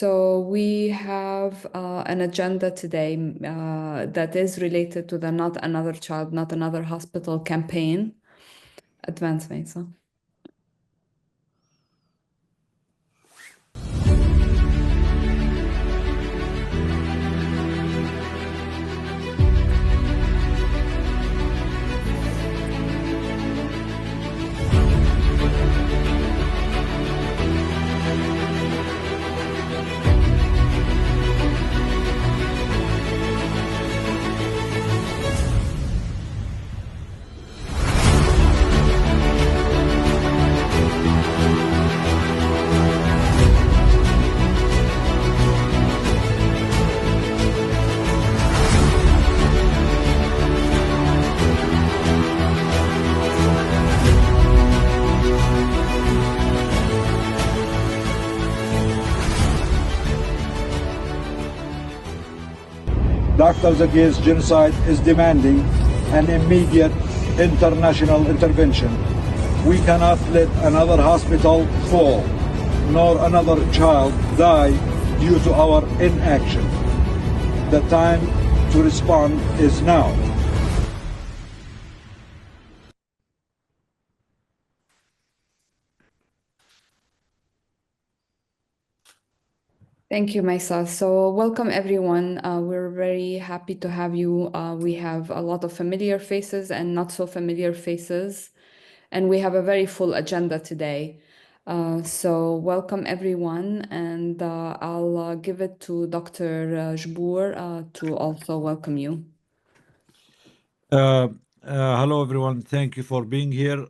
So we have an agenda today that is related to the Not Another Child, Not Another Hospital campaign. Advancement. So. Doctors Against Genocide is demanding an immediate international intervention. We cannot let another hospital fall, nor another child die due to our inaction. The time to respond is now. Thank you, Maisa. So welcome, everyone. We're very happy to have you. We have a lot of familiar faces and not so familiar faces, and we have a very full agenda today. So welcome, everyone, and I'll give it to Dr. Jbour to also welcome you. Hello, everyone. Thank you for being here.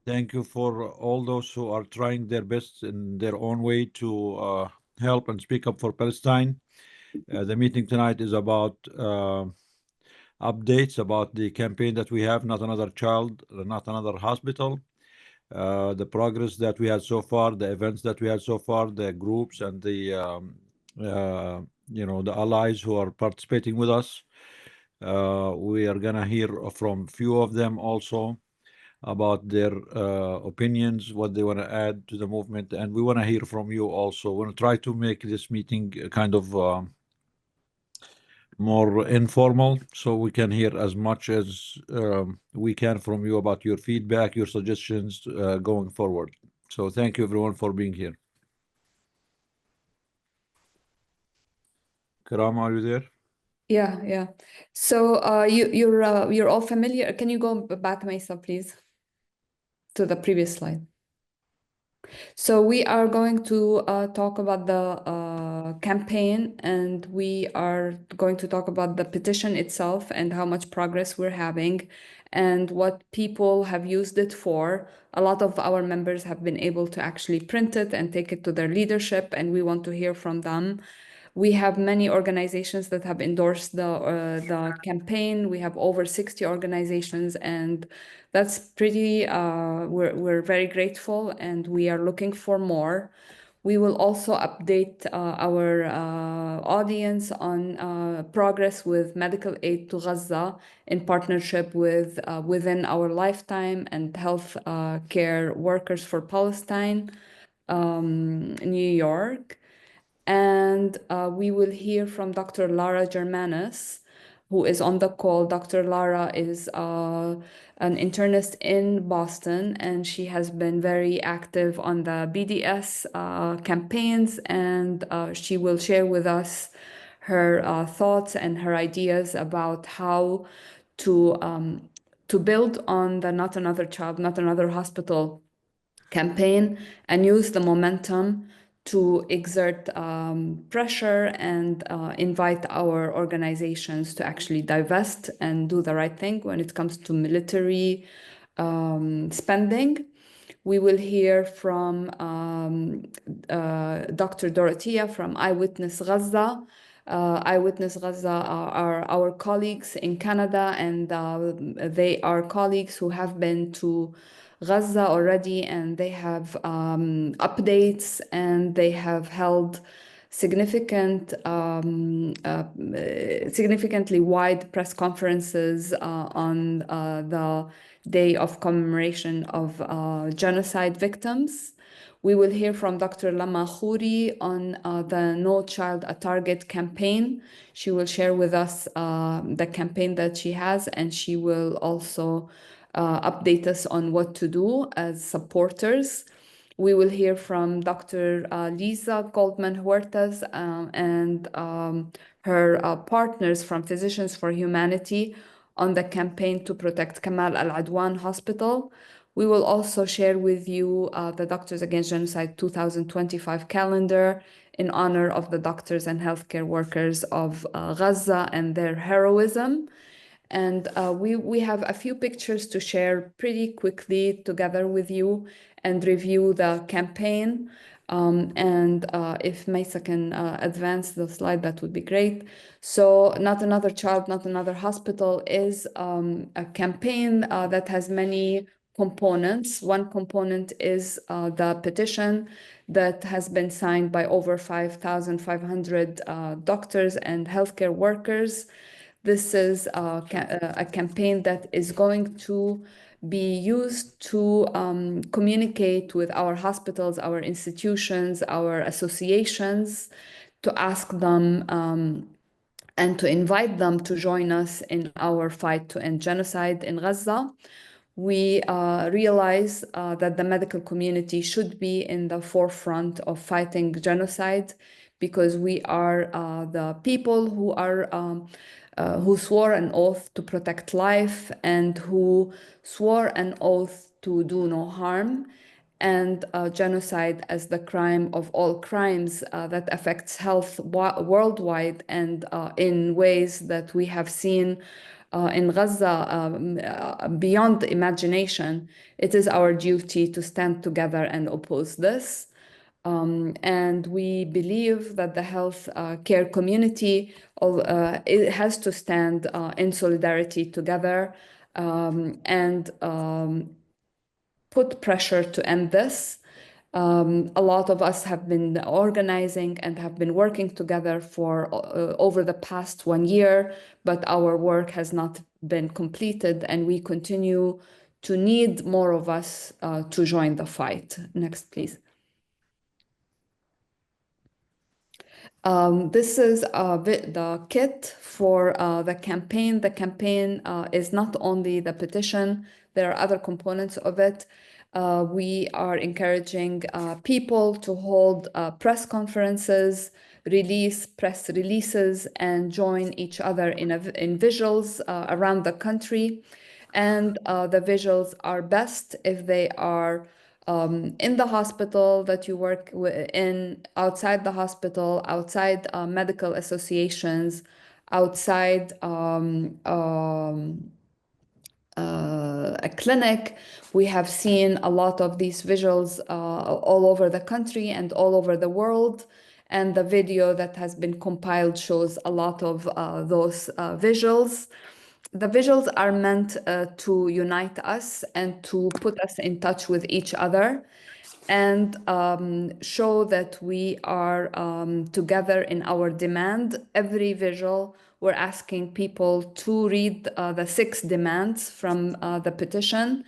Thank you for all those who are trying their best in their own way to help and speak up for Palestine. The meeting tonight is about updates about the campaign that we have, Not Another Child, Not Another Hospital, the progress that we had so far, the events that we had so far, the groups and the the allies who are participating with us. We are gonna hear from few of them also about their opinions, what they want to add to the movement, and we want to hear from you also. We want to try to make this meeting kind of more informal, so we can hear as much as we can from you about your feedback, your suggestions going forward. So thank you everyone for being here. Karam, are you there? Yeah. So you're all familiar. Can you go back, Maisa, please, to the previous slide? So we are going to talk about the campaign, and we are going to talk about the petition itself and how much progress we're having and what people have used it for. A lot of our members have been able to actually print it and take it to their leadership, and we want to hear from them. We have many organizations that have endorsed the campaign. We have over 60 organizations, and that's pretty, we're very grateful, and we are looking for more. We will also update our audience on progress with medical aid to Gaza in partnership with Within Our Lifetime and Health Care Workers for Palestine, New York. And we will hear from Dr. Lara Jirmanus, who is on the call. Dr. Lara is an internist in Boston, and she has been very active on the BDS campaigns, and she will share with us her thoughts and her ideas about how to build on the Not Another Child, Not Another Hospital campaign and use the momentum to exert pressure and invite our organizations to actually divest and do the right thing when it comes to military spending. We will hear from Dr. Dorotea from Eyewitness Gaza. Eyewitness Gaza are our colleagues in Canada, and they are colleagues who have been to Gaza already, and they have updates, and they have held significantly wide press conferences on the day of commemoration of genocide victims. We will hear from Dr. Lama Khouri on the No Child a Target campaign. She will share with us the campaign that she has, and she will also update us on what to do as supporters. We will hear from Dr. Lisa Goldman Huertas and her partners from Physicians for Humanity on the campaign to protect Kamal Al-Adwan Hospital. We will also share with you the Doctors Against Genocide 2025 calendar in honor of the doctors and healthcare workers of Gaza and their heroism. And we have a few pictures to share pretty quickly together with you and review the campaign. If Maisa can advance the slide, that would be great. So Not Another Child, Not Another Hospital is a campaign that has many components. One component is the petition that has been signed by over 5,500 doctors and healthcare workers. This is a campaign that is going to be used to communicate with our hospitals, our institutions, our associations, to ask them and to invite them to join us in our fight to end genocide in Gaza. We realize that the medical community should be in the forefront of fighting genocide because we are the people who swore an oath to protect life and who swore an oath to do no harm, and genocide as the crime of all crimes that affects health worldwide and in ways that we have seen in Gaza beyond imagination. It is our duty to stand together and oppose this. And we believe that the health care community it has to stand in solidarity together and put pressure to end this. A lot of us have been organizing and have been working together for over the past 1 year, but our work has not been completed, and we continue to need more of us to join the fight. Next, please. This is the kit for the campaign. The campaign is not only the petition, there are other components of it. We are encouraging people to hold press conferences, release press releases, and join each other in vigils around the country. And the vigils are best if they are in the hospital that you work in, outside the hospital, outside medical associations, outside a clinic. We have seen a lot of these visuals all over the country and all over the world. And the video that has been compiled shows a lot of those visuals. The visuals are meant to unite us and to put us in touch with each other and show that we are together in our demand. Every visual, we're asking people to read the 6 demands from the petition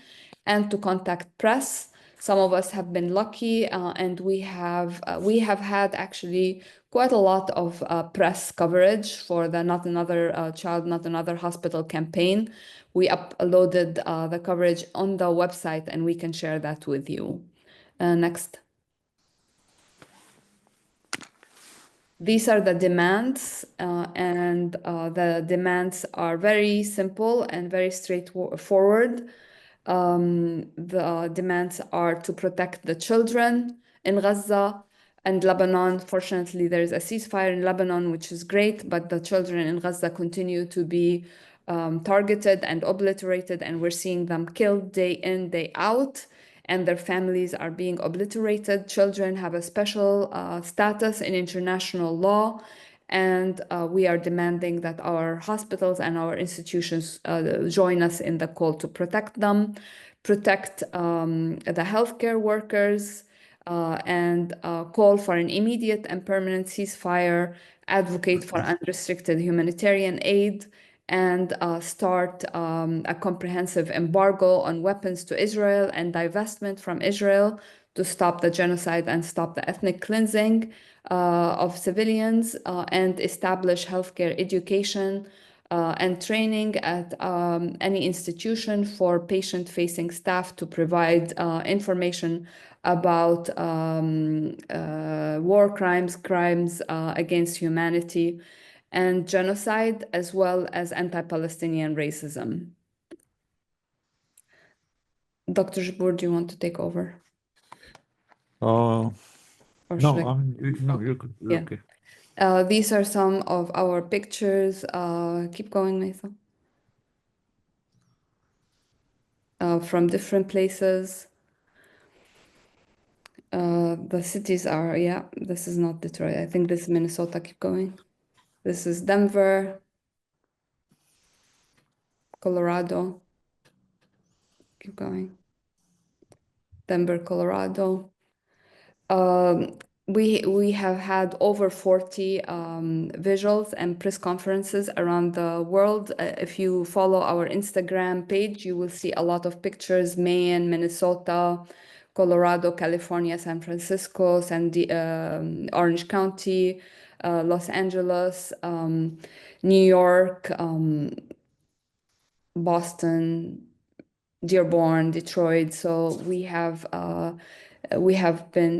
and to contact press. Some of us have been lucky, and we have had actually quite a lot of press coverage for the Not Another Child, Not Another Hospital campaign. We uploaded the coverage on the website, and we can share that with you. Next. These are the demands, and the demands are very simple and very straightforward. The demands are to protect the children in Gaza and Lebanon. Fortunately, there is a ceasefire in Lebanon, which is great, but the children in Gaza continue to be targeted and obliterated, and we're seeing them killed day in, day out, and their families are being obliterated. Children have a special status in international law, and we are demanding that our hospitals and our institutions join us in the call to protect them, protect the healthcare workers, and call for an immediate and permanent ceasefire, advocate for unrestricted humanitarian aid, and start a comprehensive embargo on weapons to Israel and divestment from Israel to stop the genocide and stop the ethnic cleansing of civilians, and establish healthcare education and training at any institution for patient-facing staff to provide information about war crimes, crimes against humanity, and genocide, as well as anti-Palestinian racism. Dr. Jabour, do you want to take over? No, should I- no, you're good. You're Yeah. okay. These are some of our pictures. Keep going, Maysa. From different places. The cities are, yeah, this is not Detroit. I think this is Minnesota. Keep going. This is Denver, Colorado. Keep going. Denver, Colorado. We have had over 40 visuals and press conferences around the world. If you follow our Instagram page, you will see a lot of pictures: Maine, Minnesota, Colorado, California, San Francisco, Orange County, Los Angeles, New York, Boston, Dearborn, Detroit. So we have been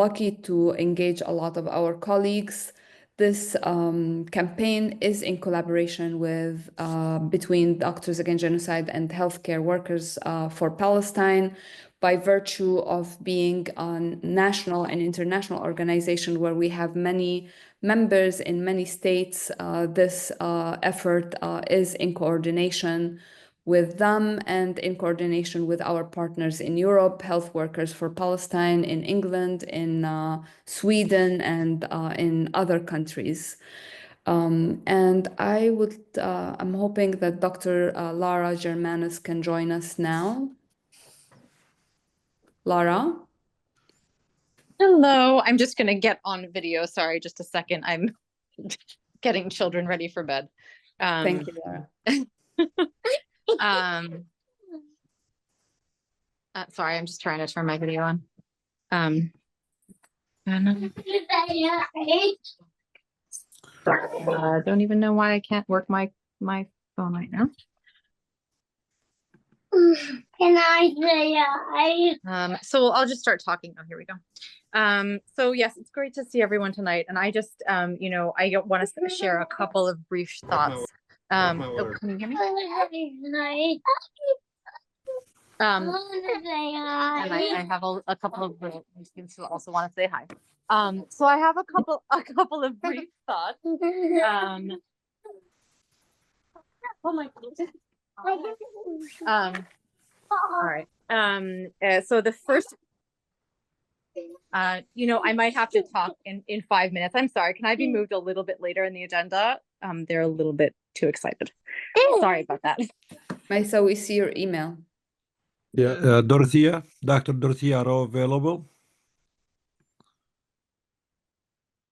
lucky to engage a lot of our colleagues. This campaign is in collaboration with between Doctors Against Genocide and Healthcare Workers for Palestine, by virtue of being a national and international organization where we have many members in many states. This effort is in coordination with them and in coordination with our partners in Europe, Health Workers for Palestine, in England, in Sweden, and in other countries. And I'm hoping that Dr. Lara Jirmanus can join us now. Lara? Hello, I'm just going to get on video. Sorry, just a second. I'm getting children ready for bed. Thank you, Lara. Sorry, I'm just trying to turn my video on. Don't even know why I can't work my phone right now. Can I say So I'll just start talking. Oh, here we go. So yes, it's great to see everyone tonight. And I just, you know, I want to share a couple of brief thoughts. Oh, can you hear me? And I have a couple of students who also want to say hi. So I have a couple of brief thoughts. Oh my goodness. All right. So the first, you know, I might have to talk in 5 minutes. I'm sorry. Can I be moved a little bit later in the agenda? They're a little bit too excited. Sorry about that. Maysa, we see your email. Yeah, Dorotea, Dr. Dorotea are available.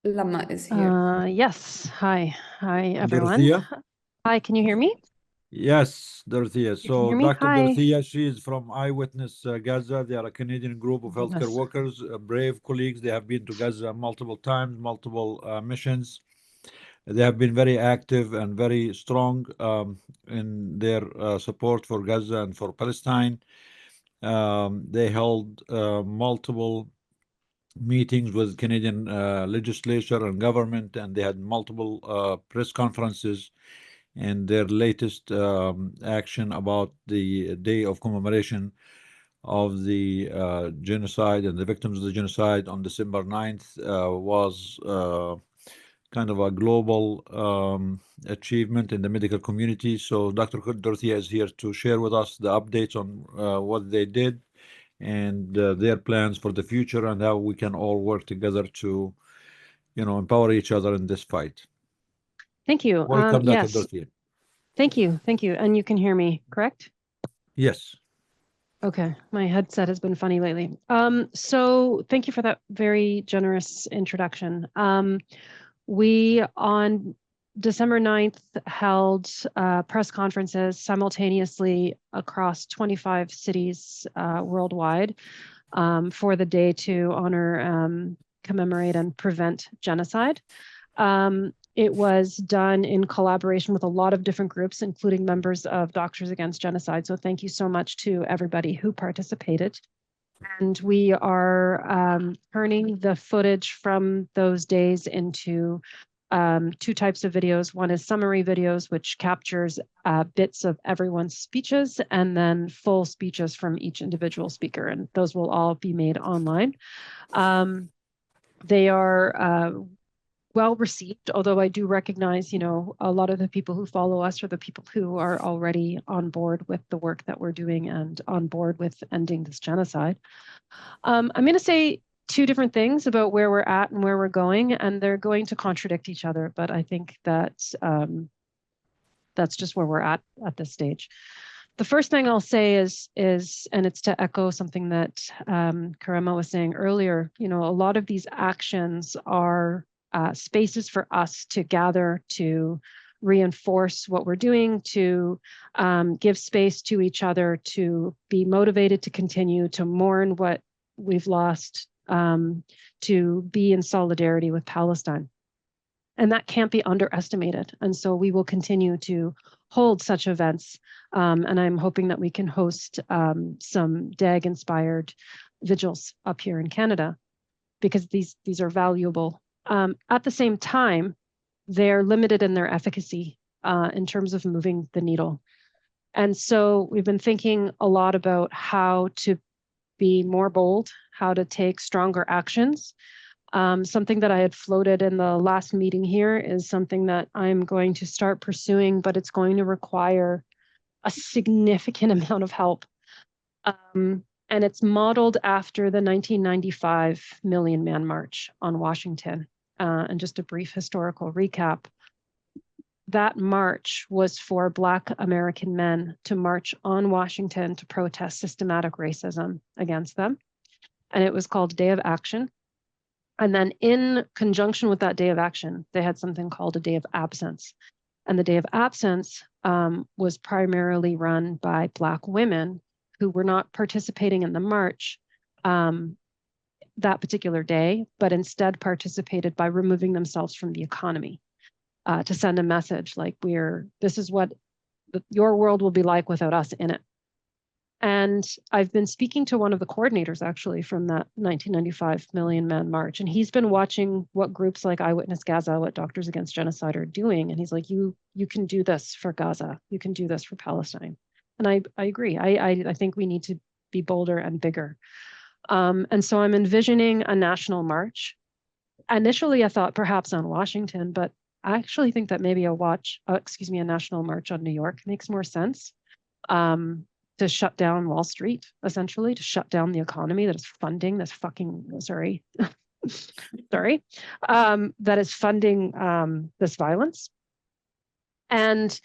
Lama is here. Yes. Hi, everyone. Dorotea? Hi, can you hear me? Yes, Dorotea. So hear me? Dr. Hi. Dorotea, she is from Eyewitness Gaza. They are a Canadian group of healthcare Goodness. workers, brave colleagues. They have been to Gaza multiple times, multiple missions. They have been very active and very strong in their support for Gaza and for Palestine. They held multiple meetings with Canadian legislature and government, and they had multiple press conferences. And their latest action about the day of commemoration of the genocide and the victims of the genocide on December 9th was kind of a global achievement in the medical community. So Dr. Dorotea is here to share with us the updates on what they did and their plans for the future and how we can all work together to, you know, empower each other in this fight. Thank you. Welcome, Dr. Yes. Dorotea. Thank you. And you can hear me, correct? Yes. Okay, my headset has been funny lately. So thank you for that very generous introduction. We on December 9th held press conferences simultaneously across 25 cities worldwide for the day to honor, commemorate, and prevent genocide. It was done in collaboration with a lot of different groups, including members of Doctors Against Genocide. So thank you so much to everybody who participated. And we are turning the footage from those days into two types of videos. One is summary videos, which captures bits of everyone's speeches, and then full speeches from each individual speaker. And those will all be made online. They are well received, although I do recognize, you know, a lot of the people who follow us are the people who are already on board with the work that we're doing and on board with ending this genocide. I'm going to say two different things about where we're at and where we're going, and they're going to contradict each other, but I think that that's just where we're at this stage. The first thing I'll say is, and it's to echo something that Karema was saying earlier, you know, a lot of these actions are spaces for us to gather, to reinforce what we're doing, to give space to each other, to be motivated to continue, to mourn what we've lost, to be in solidarity with Palestine. And that can't be underestimated. And so we will continue to hold such events. And I'm hoping that we can host some DAG-inspired vigils up here in Canada, because these are valuable. At the same time, they're limited in their efficacy in terms of moving the needle. And so we've been thinking a lot about how to be more bold, how to take stronger actions. Something that I had floated in the last meeting here is something that I'm going to start pursuing, but it's going to require a significant amount of help. And it's modeled after the 1995 Million Man March on Washington. And just a brief historical recap. That march was for Black American men to march on Washington to protest systematic racism against them. And it was called Day of Action. And then in conjunction with that Day of Action, they had something called a Day of Absence. And the Day of Absence was primarily run by Black women who were not participating in the march that particular day, but instead participated by removing themselves from the economy to send a message like, this is what your world will be like without us in it. And I've been speaking to one of the coordinators actually from that 1995 Million Man March, and he's been watching what groups like Eyewitness Gaza, what Doctors Against Genocide are doing. And he's like, you can do this for Gaza. You can do this for Palestine. And I agree. I think we need to be bolder and bigger. And so I'm envisioning a national march. Initially, I thought perhaps on Washington, but I actually think that maybe a national march on New York makes more sense. To shut down Wall Street, essentially, to shut down the economy that is funding this that is funding this violence. And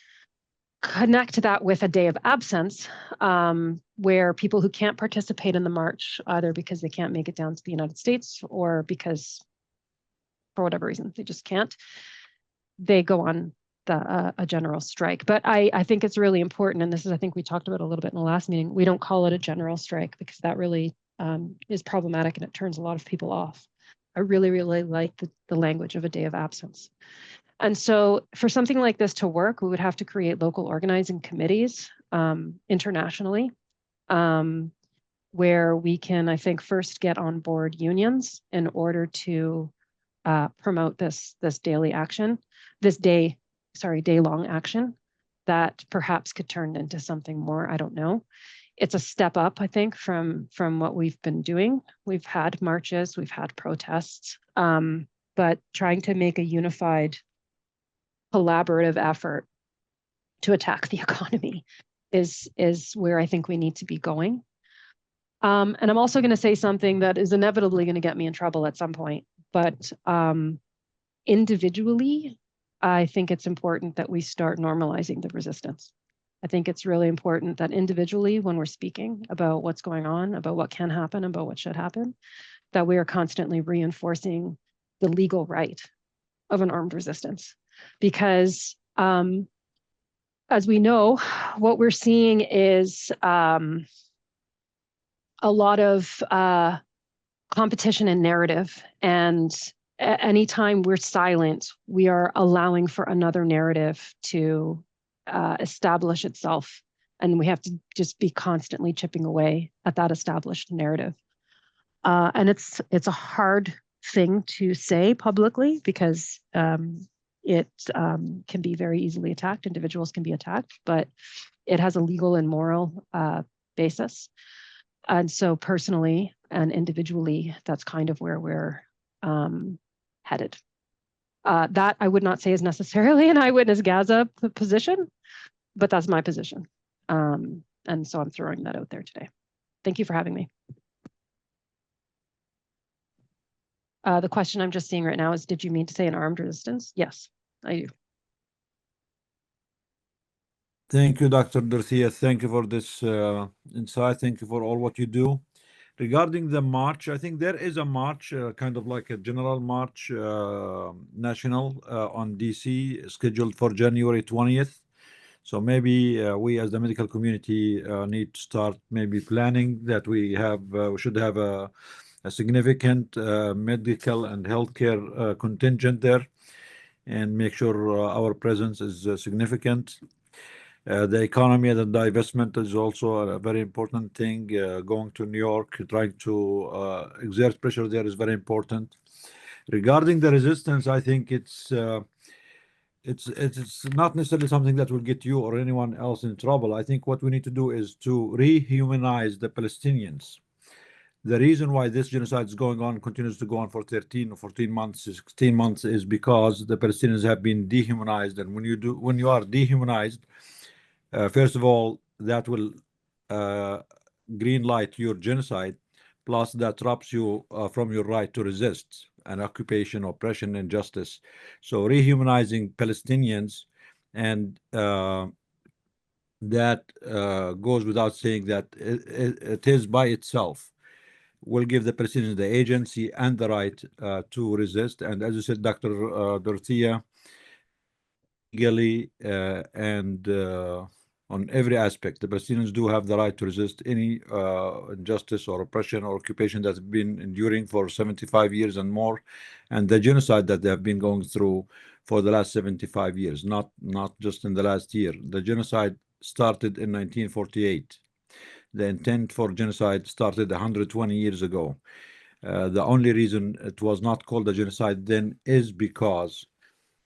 connect that with a Day of Absence, where people who can't participate in the march, either because they can't make it down to the United States or because, for whatever reason, they just can't, they go on a general strike. But I think it's really important, and this is, I think we talked about a little bit in the last meeting, we don't call it a general strike because that really is problematic and it turns a lot of people off. I really, really like the language of a Day of Absence. And so for something like this to work, we would have to create local organizing committees internationally, where we can, I think, first get on board unions in order to promote this day-long action that perhaps could turn into something more. I don't know. It's a step up, I think, from what we've been doing. We've had marches, we've had protests, but trying to make a unified collaborative effort to attack the economy is where I think we need to be going. And I'm also going to say something that is inevitably going to get me in trouble at some point, but individually, I think it's important that we start normalizing the resistance. I think it's really important that individually, when we're speaking about what's going on, about what can happen, about what should happen, that we are constantly reinforcing the legal right of an armed resistance. because as we know, what we're seeing is a lot of competition in narrative, and anytime we're silent, we are allowing for another narrative to establish itself, and we have to just be constantly chipping away at that established narrative. And it's a hard thing to say publicly because it can be very easily attacked. Individuals can be attacked, but it has a legal and moral basis. And so personally and individually, that's kind of where we're headed. That I would not say is necessarily an Eyewitness Gaza position, but that's my position. And so I'm throwing that out there today. Thank you for having me. The question I'm just seeing right now is, did you mean to say an armed resistance? Yes, I do. Thank you, Dr. Dorotea. Thank you for this insight. Thank you for all what you do. Regarding the march, I think there is a march, kind of like a general march, national on DC, scheduled for January 20th. So maybe we as the medical community need to start maybe planning that we should have a significant medical and healthcare contingent there, and make sure our presence is significant. The economy and the divestment is also a very important thing. Going to New York, trying to exert pressure there is very important. Regarding the resistance, I think it's not necessarily something that will get you or anyone else in trouble. I think what we need to do is to rehumanize the Palestinians. The reason why this genocide is going on, continues to go on for 13 or 14 months, 16 months, is because the Palestinians have been dehumanized. And when you are dehumanized, first of all, that will green light your genocide, plus that robs you from your right to resist an occupation, oppression, and justice. So rehumanizing Palestinians, and that goes without saying that it is by itself will give the Palestinians the agency and the right to resist. And as you said, Dr. Dorotea, legally and on every aspect, the Palestinians do have the right to resist any injustice or oppression or occupation that's been enduring for 75 years and more, and the genocide that they have been going through for the last 75 years, not just in the last year. The genocide started in 1948. The intent for genocide started 120 years ago. The only reason it was not called a genocide then is because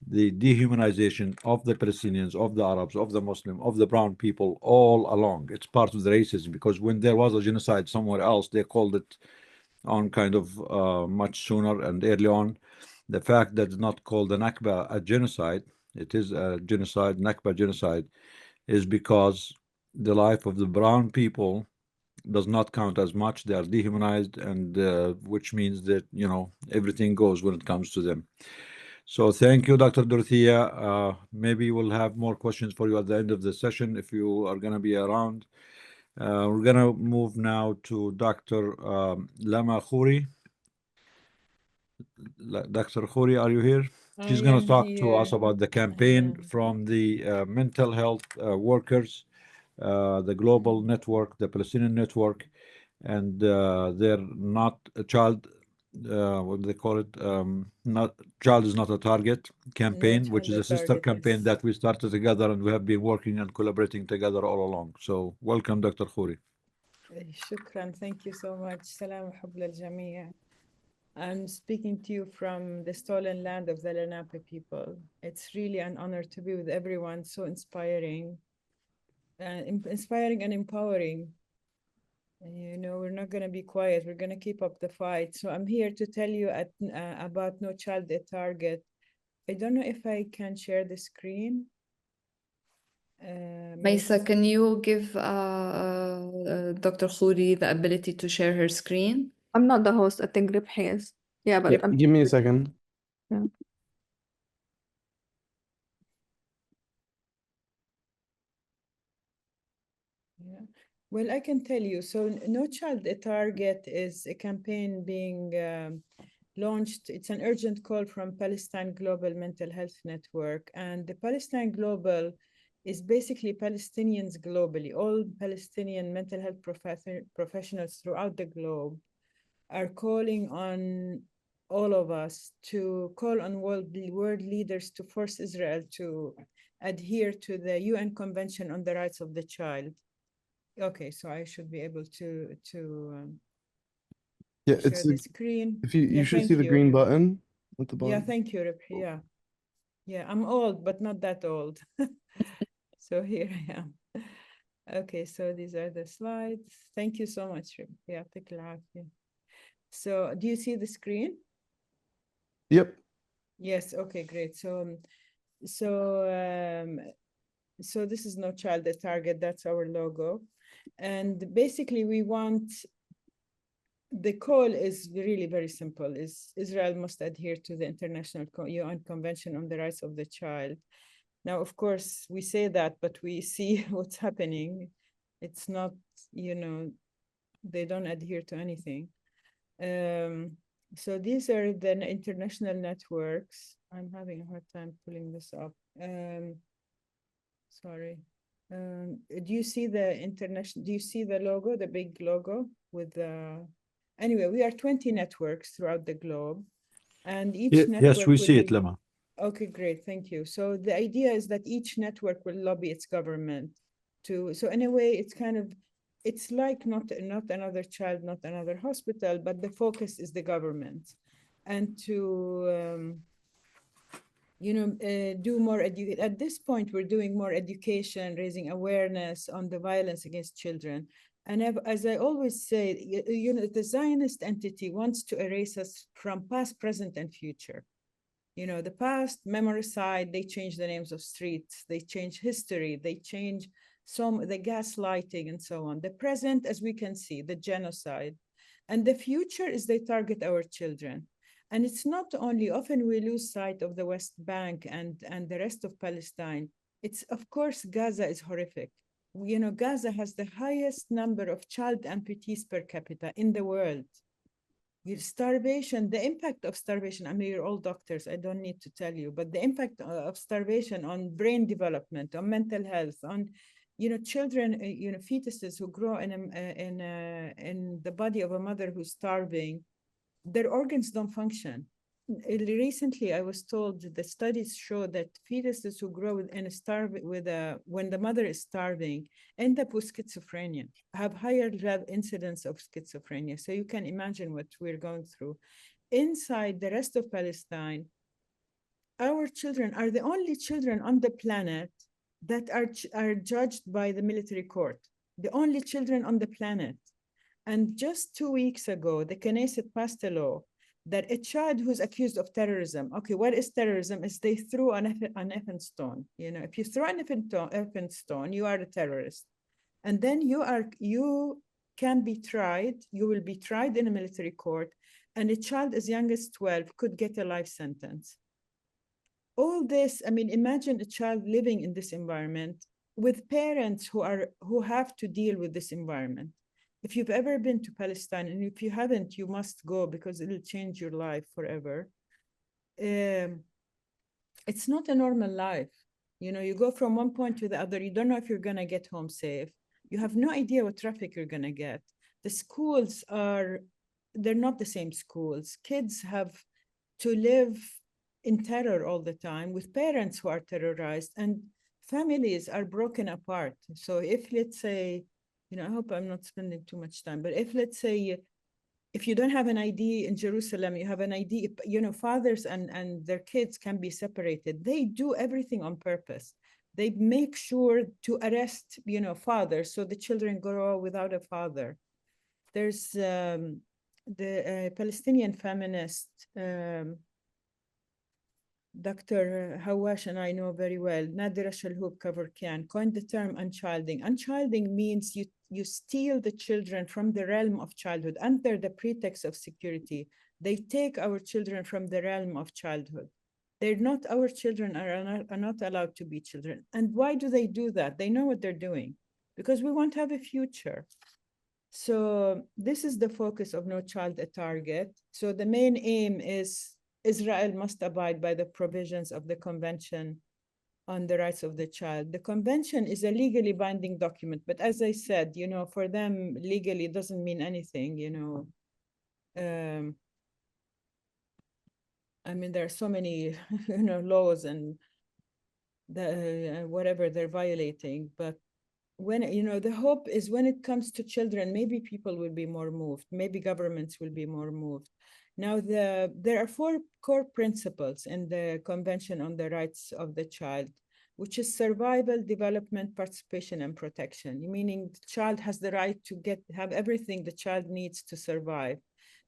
the dehumanization of the Palestinians, of the Arabs, of the Muslim, of the brown people all along. It's part of the racism, because when there was a genocide somewhere else, they called it on kind of much sooner and early on. The fact that it's not called a Nakba, a genocide, it is a genocide, Nakba genocide, is because the life of the brown people does not count as much. They are dehumanized, and which means that, you know, everything goes when it comes to them. So thank you, Dr. Dorotea. Maybe we'll have more questions for you at the end of the session if you are going to be around. We're going to move now to Dr. Lama Khouri. Dr. Khouri, are you here? She's going to talk to us about the campaign from the mental health workers, the global network, the Palestinian network, and they're not a child, what do they call it? Not child is not a target campaign, which is a sister campaign that we started together, and we have been working and collaborating together all along. So welcome, Dr. Khouri. شكرا. Thank you so much. سلام وحب للجميع. I'm speaking to you from the stolen land of the Lenape people. It's really an honor to be with everyone. So inspiring and empowering. You know, we're not going to be quiet. We're going to keep up the fight. So I'm here to tell you about No Child a Target. I don't know if I can share the screen. Maisa, can you give Dr. Khouri the ability to share her screen? I'm not the host. I think Ribhi is. Yeah, but Give me a second. Yeah. Yeah. Well, I can tell you. So No Child a Target is a campaign being launched, it's an urgent call from Palestine Global Mental Health Network. And the Palestine Global is basically Palestinians globally. All Palestinian mental health professionals throughout the globe are calling on all of us to call on world leaders to force Israel to adhere to the UN Convention on the Rights of the Child. Okay, so I should be able to Yeah, share it's the screen. if you Yeah, should thank see the you. green button at the bottom. Yeah, thank you, Rip. Yeah. Yeah, I'm old, but not that old. So here I am. Okay, so these are the slides. Thank you so much, Rip. Yeah, take it out. Yeah. So do you see the screen? Yep. Yes, okay, great. So this is No Child at Target, that's our logo. And basically we want, the call is really very simple, is Israel must adhere to the International UN Convention on the Rights of the Child. Now, of course, we say that, but we see what's happening. It's not, they don't adhere to anything. So these are the international networks. I'm having a hard time pulling this up. Sorry. Do you see the international, do you see the logo, the big logo with the, anyway, we are 20 networks throughout the globe, and each network Yes, we will see it, be, Lama. okay, great, thank you. So the idea is that each network will lobby its government to, so in a way, it's kind of, it's like not another child, not another hospital, but the focus is the government. And to, do more education. At this point, we're doing more education, raising awareness on the violence against children. And as I always say, the Zionist entity wants to erase us from past, present, and future. The past, memoricide, they change the names of streets, they change history, they change the gaslighting and so on. The present, as we can see, the genocide. And the future is they target our children. And it's not only, often we lose sight of the West Bank and the rest of Palestine. It's, of course, Gaza is horrific. Gaza has the highest number of child amputees per capita in the world. Starvation, the impact of starvation, I mean, you're all doctors, I don't need to tell you, but the impact of starvation on brain development, on mental health, on, children, fetuses who grow in the body of a mother who's starving, their organs don't function. Recently, I was told that the studies show that fetuses who grow when the mother is starving end up with schizophrenia, have higher incidence of schizophrenia. So you can imagine what we're going through. Inside the rest of Palestine, our children are the only children on the planet that are judged by the military court. The only children on the planet. And just 2 weeks ago, the Knesset passed a law that a child who's accused of terrorism, okay, what is terrorism? Is they threw an effing stone. If you throw an effing stone, you are a terrorist. And then you can be tried, you will be tried in a military court, and a child as young as 12 could get a life sentence. All this, I mean, imagine a child living in this environment with parents who have to deal with this environment. If you've ever been to Palestine, and if you haven't, you must go because it'll change your life forever. It's not a normal life. You go from one point to the other. You don't know if you're going to get home safe. You have no idea what traffic you're going to get. The schools they're not the same schools. Kids have to live in terror all the time with parents who are terrorized, and families are broken apart. So if, let's say, I hope I'm not spending too much time, but if, let's say, if you don't have an ID in Jerusalem, you have an ID, fathers and their kids can be separated. They do everything on purpose. They make sure to arrest, fathers, so the children grow without a father. There's the Palestinian feminist, Dr. Hawash and I know very well, Nadira Shalhoub Kavorkian, coined the term unchilding. Unchilding means you steal the children from the realm of childhood under the pretext of security. They take our children from the realm of childhood. They're not, our children are not allowed to be children. And why do they do that? They know what they're doing, because we won't have a future. So this is the focus of No Child a Target. So the main aim is Israel must abide by the provisions of the Convention on the Rights of the Child. The convention is a legally binding document, but as I said, you know, for them legally doesn't mean anything, you know. I mean, there are so many, you know, laws and whatever they're violating, but when, you know, the hope is when it comes to children, maybe people will be more moved, maybe governments will be more moved. Now, there are 4 core principles in the Convention on the Rights of the Child, which is survival, development, participation, and protection, meaning the child has the right to have everything the child needs to survive,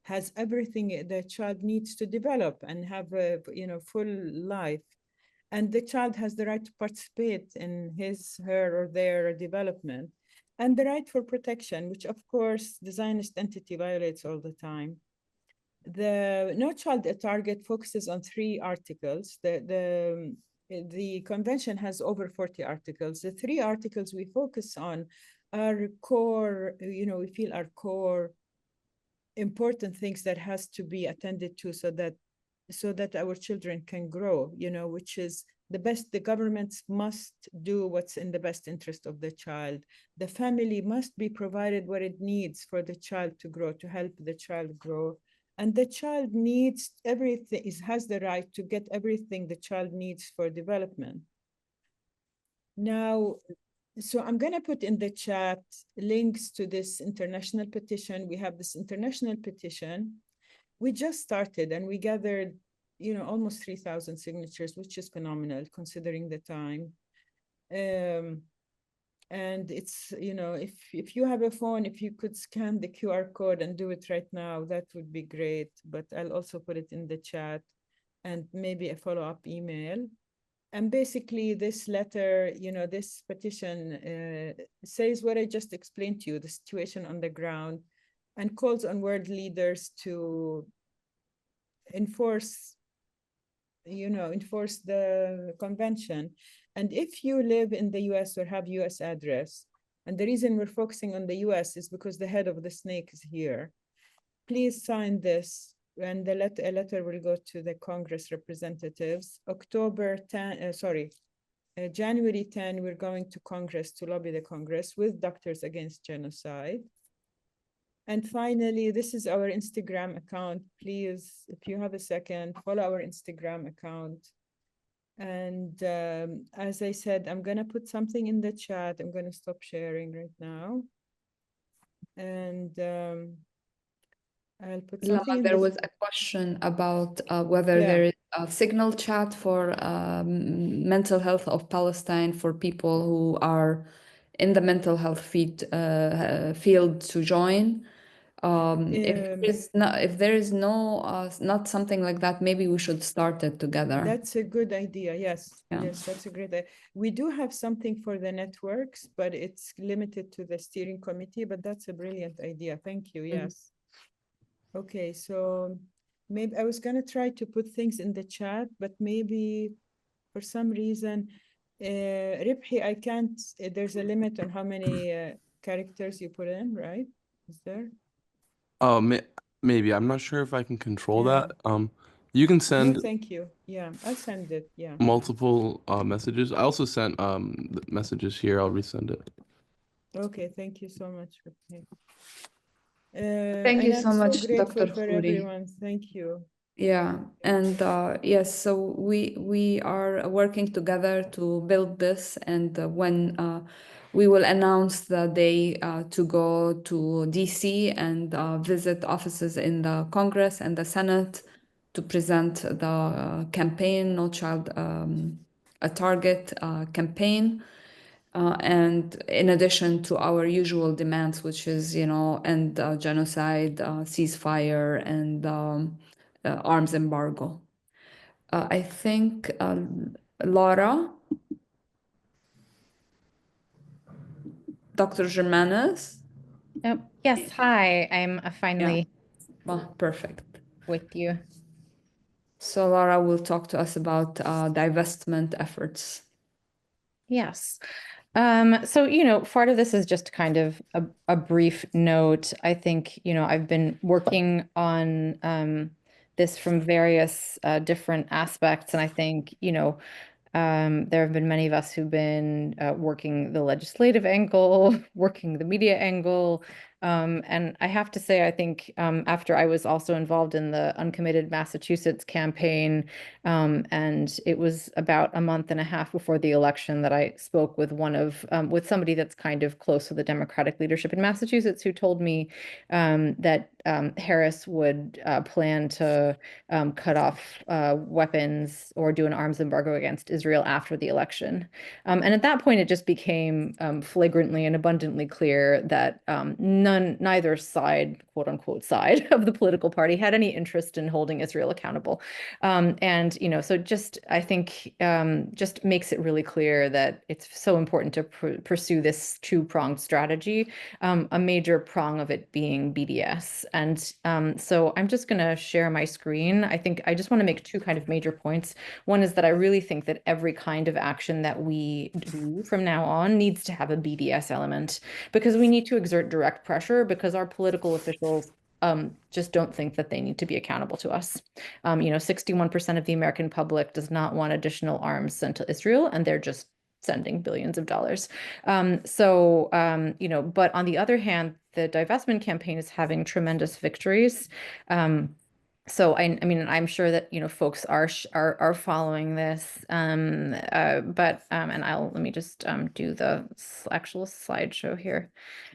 has everything the child needs to develop and have a, you know, full life. And the child has the right to participate in his, her, or their development, and the right for protection, which of course the Zionist entity violates all the time. The No Child a Target focuses on 3 articles. The convention has over 40 articles. The 3 articles we focus on are core, you know, we feel are core important things that has to be attended to so that our children can grow, you know, which is the governments must do what's in the best interest of the child. The family must be provided what it needs for the child to grow, to help the child grow. And the child needs everything, has the right to get everything the child needs for development. Now, so I'm going to put in the chat links to this international petition. We have this international petition. We just started and we gathered, you know, almost 3,000 signatures, which is phenomenal considering the time. And it's, you know, if you have a phone, if you could scan the QR code and do it right now, that would be great. But I'll also put it in the chat and maybe a follow-up email. And basically this letter, you know, this petition says what I just explained to you, the situation on the ground, and calls on world leaders to enforce the convention. And if you live in the US or have US address, and the reason we're focusing on the US is because the head of the snake is here, please sign this. And a letter will go to the Congress representatives. January 10, we're going to Congress to lobby the Congress with Doctors Against Genocide. And finally, this is our Instagram account. Please, if you have a second, follow our Instagram account. And as I said, I'm going to put something in the chat. I'm going to stop sharing right now. And I'll put something Lama, in there was a question about whether there is a signal chat for mental health of Palestine for people who are in the mental health field to join. If there is not something like that, maybe we should start it together. That's a good idea. Yes, yes, that's a great idea. We do have something for the networks, but it's limited to the steering committee. But that's a brilliant idea. Thank you. Yes. Okay, so maybe I was gonna try to put things in the chat, but maybe for some reason, Ribhi, I can't. There's a limit on how many characters you put in, right? Is there? Oh, maybe. I'm not sure if I can control that. You can send No, thank you. Yeah, I'll send it. Yeah. multiple messages. I also sent the messages here. I'll resend it. Okay, thank you so much. Thank you so much, grateful Dr. for Khouri. everyone. Thank you. Yeah, and yes, so we are working together to build this, and when we will announce the day to go to DC and visit offices in the Congress and the Senate to present the campaign, No Child a Target campaign. And in addition to our usual demands, which is, you know, end genocide, ceasefire, and arms embargo. I think Lara, Dr. Jirmanus. Oh, yes, hi. I'm finally perfect with you. So Lara will talk to us about divestment efforts. Yes. So, part of this is just kind of a brief note. I think, I've been working on this from various different aspects. And I think, there have been many of us who've been working the legislative angle, working the media angle. And I have to say, I think after I was also involved in the Uncommitted Massachusetts campaign, and it was about a month and a half before the election that I spoke with with somebody that's kind of close to the Democratic leadership in Massachusetts, who told me that Harris would plan to cut off weapons or do an arms embargo against Israel after the election. And at that point, it just became flagrantly and abundantly clear that neither side, quote unquote, side of the political party had any interest in holding Israel accountable. And, so just, I think, just makes it really clear that it's so important to pursue this two-pronged strategy, a major prong of it being BDS. And so I'm just going to share my screen. I think I just want to make two kind of major points. One is that I really think that every kind of action that we do from now on needs to have a BDS element, because we need to exert direct pressure, because our political officials just don't think that they need to be accountable to us. 61% of the American public does not want additional arms sent to Israel, and they're just sending billions of dollars. But on the other hand, the divestment campaign is having tremendous victories. So I mean, I'm sure that folks are following this, and let me just do the actual slideshow here.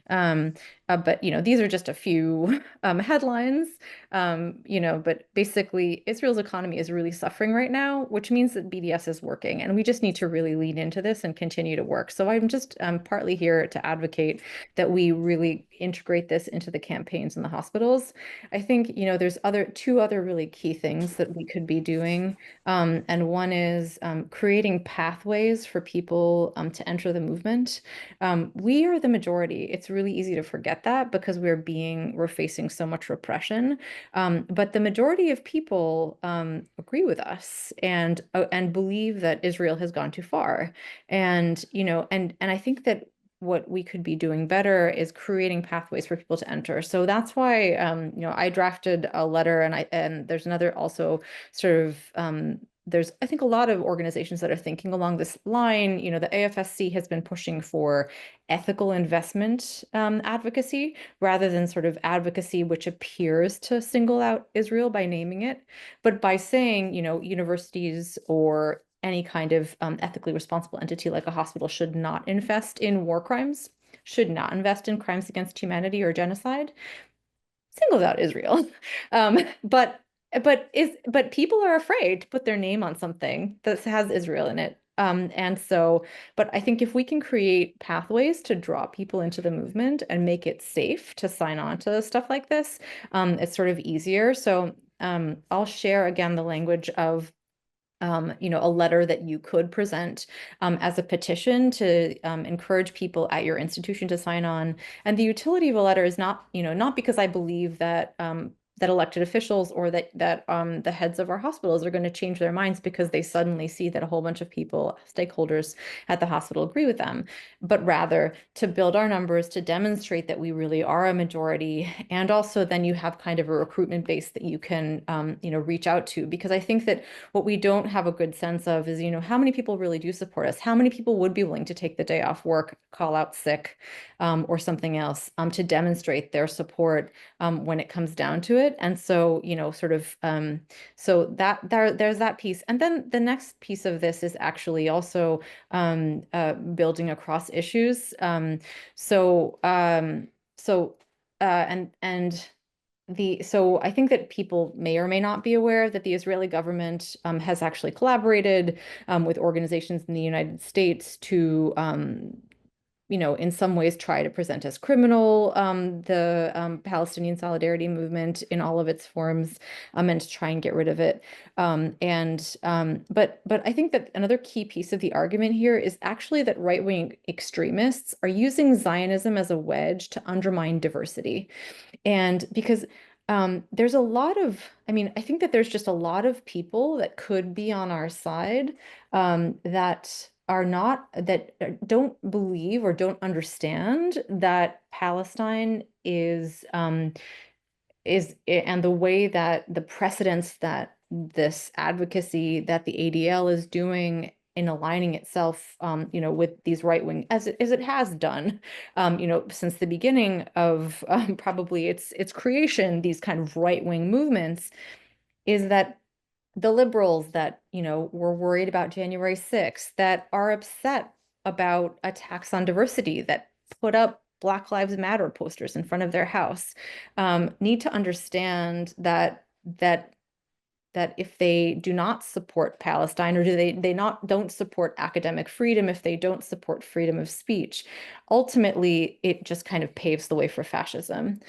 But these are just a few headlines. But basically, Israel's economy is really suffering right now, which means that BDS is working, and we just need to really lean into this and continue to work. So I'm just partly here to advocate that we really integrate this into the campaigns in the hospitals. I think there's two other really key things that we could be doing, and one is creating pathways for people to enter the movement. We are the majority. It's really easy to forget that because we're facing so much repression. But the majority of people agree with us and believe that Israel has gone too far. And I think that what we could be doing better is creating pathways for people to enter. So that's why I drafted a letter, and there's another also sort of there's, I think, a lot of organizations that are thinking along this line. The AFSC has been pushing for ethical investment advocacy rather than sort of advocacy which appears to single out Israel by naming it, but by saying, universities or any kind of ethically responsible entity like a hospital should not invest in war crimes, should not invest in crimes against humanity or genocide, singles out Israel. But people are afraid to put their name on something that has Israel in it. But I think if we can create pathways to draw people into the movement and make it safe to sign on to stuff like this, it's sort of easier. So I'll share again the language of a letter that you could present as a petition to encourage people at your institution to sign on. And the utility of a letter is not because I believe that that elected officials or that the heads of our hospitals are going to change their minds because they suddenly see that a whole bunch of people, stakeholders at the hospital, agree with them, but rather to build our numbers, to demonstrate that we really are a majority. And also then you have kind of a recruitment base that you can reach out to, because I think that what we don't have a good sense of is how many people really do support us, how many people would be willing to take the day off work, call out sick, or something else to demonstrate their support when it comes down to it. And so, so that there's that piece. And then the next piece of this is actually also building across issues. So I think that people may or may not be aware that the Israeli government has actually collaborated with organizations in the United States to in some ways try to present as criminal the Palestinian Solidarity Movement in all of its forms, and to try and get rid of it. But I think that another key piece of the argument here is actually that right-wing extremists are using Zionism as a wedge to undermine diversity. And because there's a lot of, I think that there's just a lot of people that could be on our side that don't believe or don't understand that Palestine is and the way that the precedents that this advocacy that the ADL is doing in aligning itself, with these right-wing, as it has done, since the beginning of probably its creation, these kind of right-wing movements, is that the liberals that, were worried about January 6th, that are upset about attacks on diversity, that put up Black Lives Matter posters in front of their house, need to understand that if they do not support Palestine, or don't support academic freedom, if they don't support freedom of speech, ultimately it just kind of paves the way for fascism.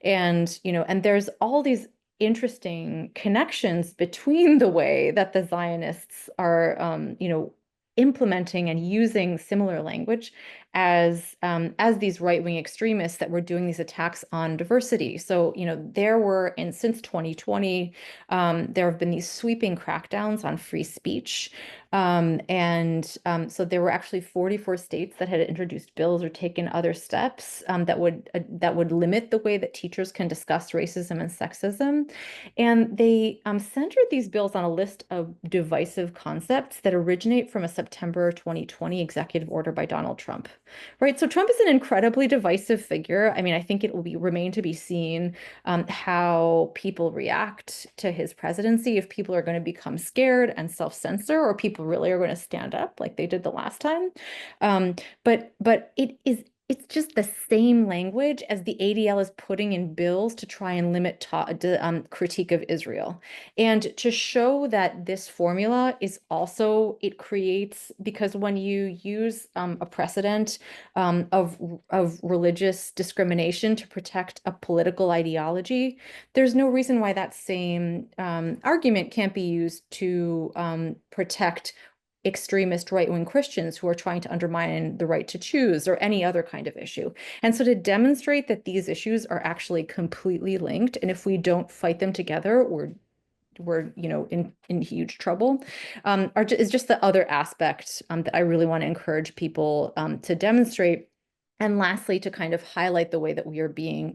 And and there's all these interesting connections between the way that the Zionists are implementing and using similar language as these right-wing extremists that were doing these attacks on diversity. So there were, and since 2020, there have been these sweeping crackdowns on free speech. So there were actually 44 states that had introduced bills or taken other steps that would limit the way that teachers can discuss racism and sexism. And they centered these bills on a list of divisive concepts that originate from a September 2020 executive order by Donald Trump. Right. So Trump is an incredibly divisive figure. I mean, I think it will remain to be seen how people react to his presidency, if people are going to become scared and self-censor, or people really are going to stand up like they did the last time. But it's just the same language as the ADL is putting in bills to try and limit critique of Israel. And to show that this formula is also, it creates, because when you use a precedent of religious discrimination to protect a political ideology, there's no reason why that same argument can't be used to protect extremist right-wing Christians who are trying to undermine the right to choose, or any other kind of issue. And so to demonstrate that these issues are actually completely linked, and if we don't fight them together, we're in huge trouble, is just the other aspect that I really want to encourage people to demonstrate. And lastly, to kind of highlight the way that we are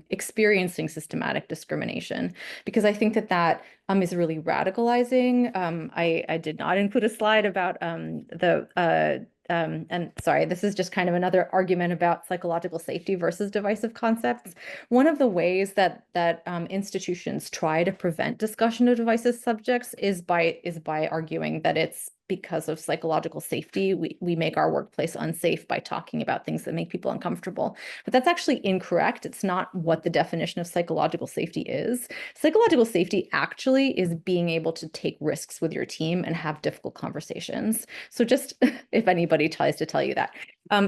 experiencing systematic discrimination, because I think that is really radicalizing. I did not include a slide about and sorry, this is just kind of another argument about psychological safety versus divisive concepts. One of the ways that institutions try to prevent discussion of divisive subjects is by arguing that it's because of psychological safety. We make our workplace unsafe by talking about things that make people uncomfortable. But that's actually incorrect. It's not what the definition of psychological safety is. Psychological safety actually is being able to take risks with your team and have difficult conversations. So just if anybody tries to tell you that.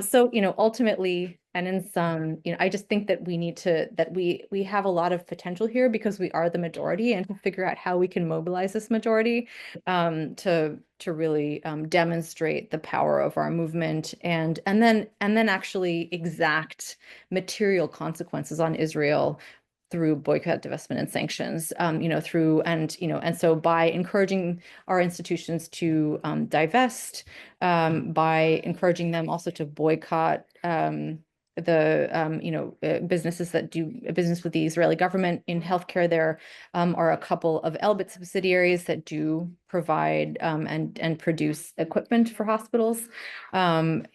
So, ultimately, and in some, I just think that we have a lot of potential here because we are the majority, and to figure out how we can mobilize this majority to really demonstrate the power of our movement, and then actually exact material consequences on Israel through boycott, divestment, and sanctions, and so by encouraging our institutions to divest, by encouraging them also to boycott businesses that do business with the Israeli government in healthcare. There are a couple of Elbit subsidiaries that do provide and produce equipment for hospitals, and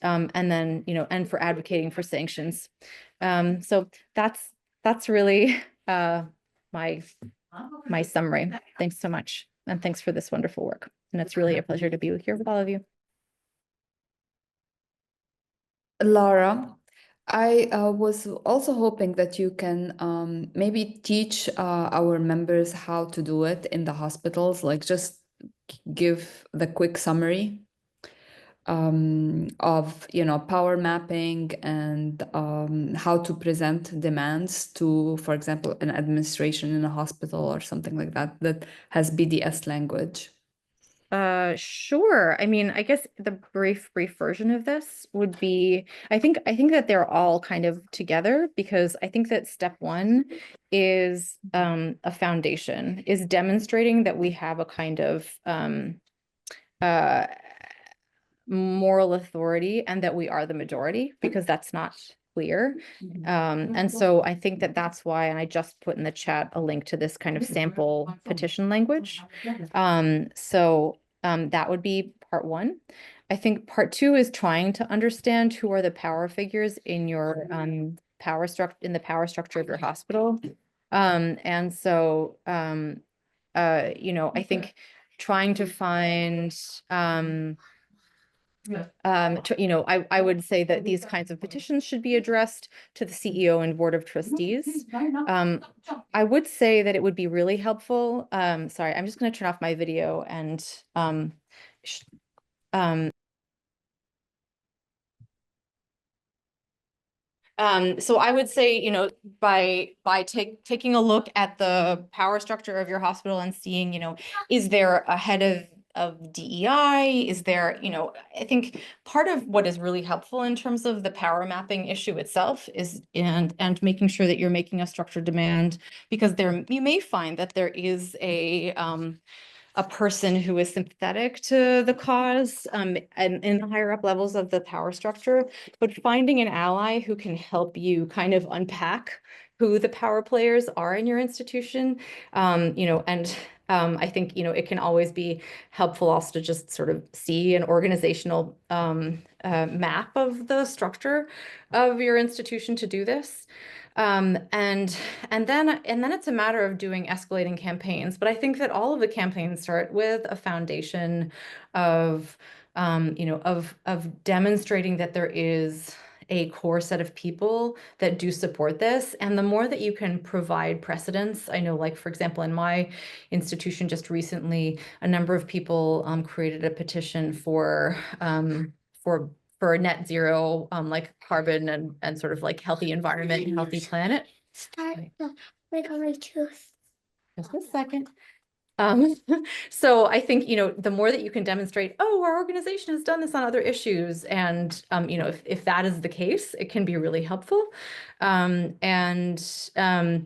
then and for advocating for sanctions. So that's really my summary. Thanks so much, and thanks for this wonderful work. And it's really a pleasure to be here with all of you. Lara, I was also hoping that you can maybe teach our members how to do it in the hospitals, like just give the quick summary of power mapping and how to present demands to, for example, an administration in a hospital or something like that that has BDS language. Sure. I mean, I guess the brief version of this would be, I think that they're all kind of together, because I think that step one is a foundation, is demonstrating that we have a kind of moral authority and that we are the majority, because that's not clear. And so I think that that's why, and I just put in the chat a link to this kind of sample petition language. That would be part one. I think part two is trying to understand who are the power figures in your power structure of your hospital. I think trying to find I would say that these kinds of petitions should be addressed to the CEO and Board of Trustees. I would say that it would be really helpful. Sorry, I'm just going to turn off my video and so I would say, by taking a look at the power structure of your hospital and seeing, is there a head of DEI? Is there, I think part of what is really helpful in terms of the power mapping issue itself is, and making sure that you're making a structured demand, because you may find that there is a person who is sympathetic to the cause and in the higher up levels of the power structure, but finding an ally who can help you kind of unpack who the power players are in your institution, I think, it can always be helpful also to just sort of see an organizational map of the structure of your institution to do this. And then it's a matter of doing escalating campaigns. But I think that all of the campaigns start with a foundation of demonstrating that there is a core set of people that do support this. And the more that you can provide precedents, I know, like, for example, in my institution just recently, a number of people created a petition for net zero, like carbon and sort of like healthy environment and healthy planet. Start the truth. Just a second. So I think, the more that you can demonstrate, oh, our organization has done this on other issues. And, if that is the case, it can be really helpful. And then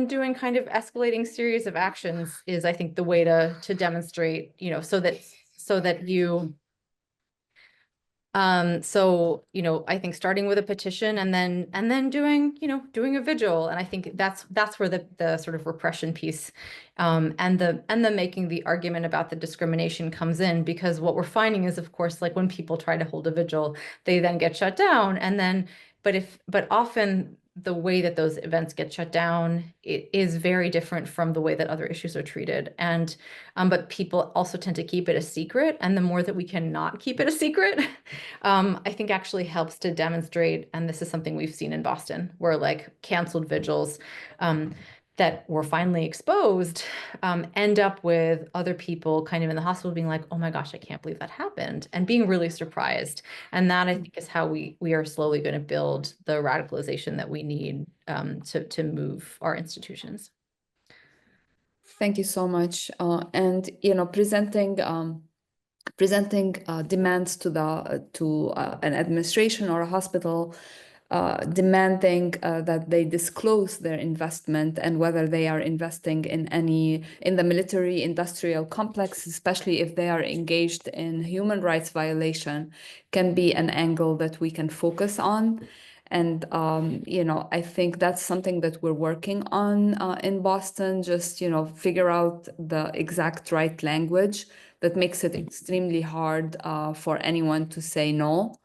doing kind of escalating series of actions is, I think, the way to demonstrate, so that you, I think starting with a petition and then doing a vigil. And I think that's where the sort of repression piece, and the making the argument about the discrimination comes in, because what we're finding is, of course, like when people try to hold a vigil, they then get shut down. And then, but often the way that those events get shut down, it is very different from the way that other issues are treated. And, but people also tend to keep it a secret. And the more that we can not keep it a secret, I think actually helps to demonstrate, and this is something we've seen in Boston, where like canceled vigils that were finally exposed end up with other people kind of in the hospital being like, oh my gosh, I can't believe that happened, and being really surprised. And that, I think, is how we are slowly going to build the radicalization that we need to move our institutions. Thank you so much. And presenting demands to an administration or a hospital, demanding that they disclose their investment and whether they are investing in the military industrial complex, especially if they are engaged in human rights violation, can be an angle that we can focus on. And, I think that's something that we're working on in Boston, just, figure out the exact right language that makes it extremely hard for anyone to say no.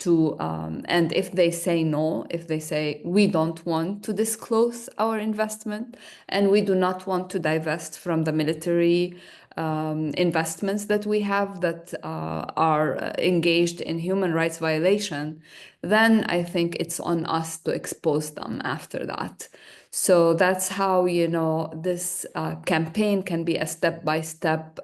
And if they say no, if they say, we don't want to disclose our investment and we do not want to divest from the military investments that we have that are engaged in human rights violation, then I think it's on us to expose them after that. So that's how, this campaign can be a step-by-step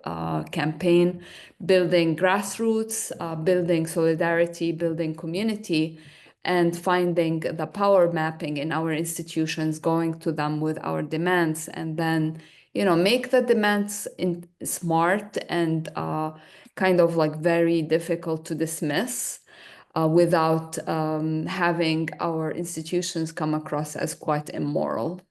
campaign, building grassroots, building solidarity, building community, and finding the power mapping in our institutions, going to them with our demands, and then, make the demands smart and kind of like very difficult to dismiss. Without having our institutions come across as quite immoral.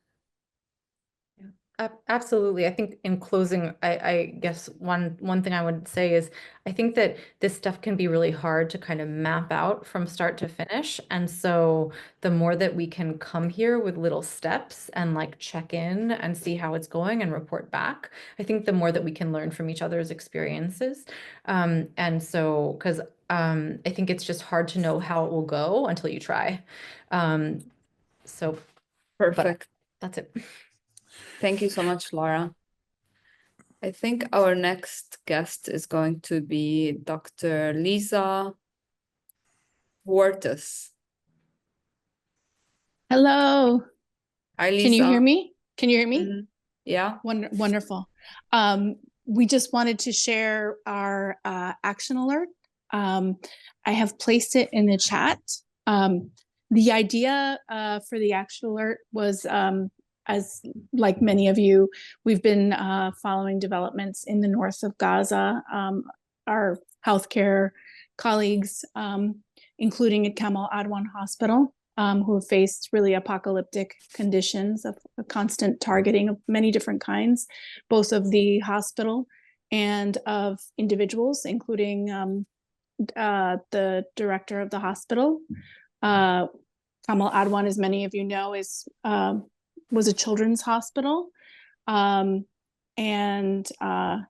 Absolutely. I think in closing, I guess one thing I would say is I think that this stuff can be really hard to kind of map out from start to finish. And so the more that we can come here with little steps and like check in and see how it's going and report back, I think the more that we can learn from each other's experiences. And so, because I think it's just hard to know how it will go until you try. So Perfect. that's it. Thank you so much, Lara. I think our next guest is going to be Dr. Lisa Huertas. Hello. Hi, Lisa. Can you hear me? Can you hear me? Mhm. Yeah. Wonderful. We just wanted to share our action alert. I have placed it in the chat. The idea for the action alert was, as like many of you, we've been following developments in the north of Gaza. Our healthcare colleagues, including at Kamal Adwan Hospital, who have faced really apocalyptic conditions of a constant targeting of many different kinds, both of the hospital and of individuals, including the director of the hospital. Kamal Adwan, as many of you know, was a children's hospital, and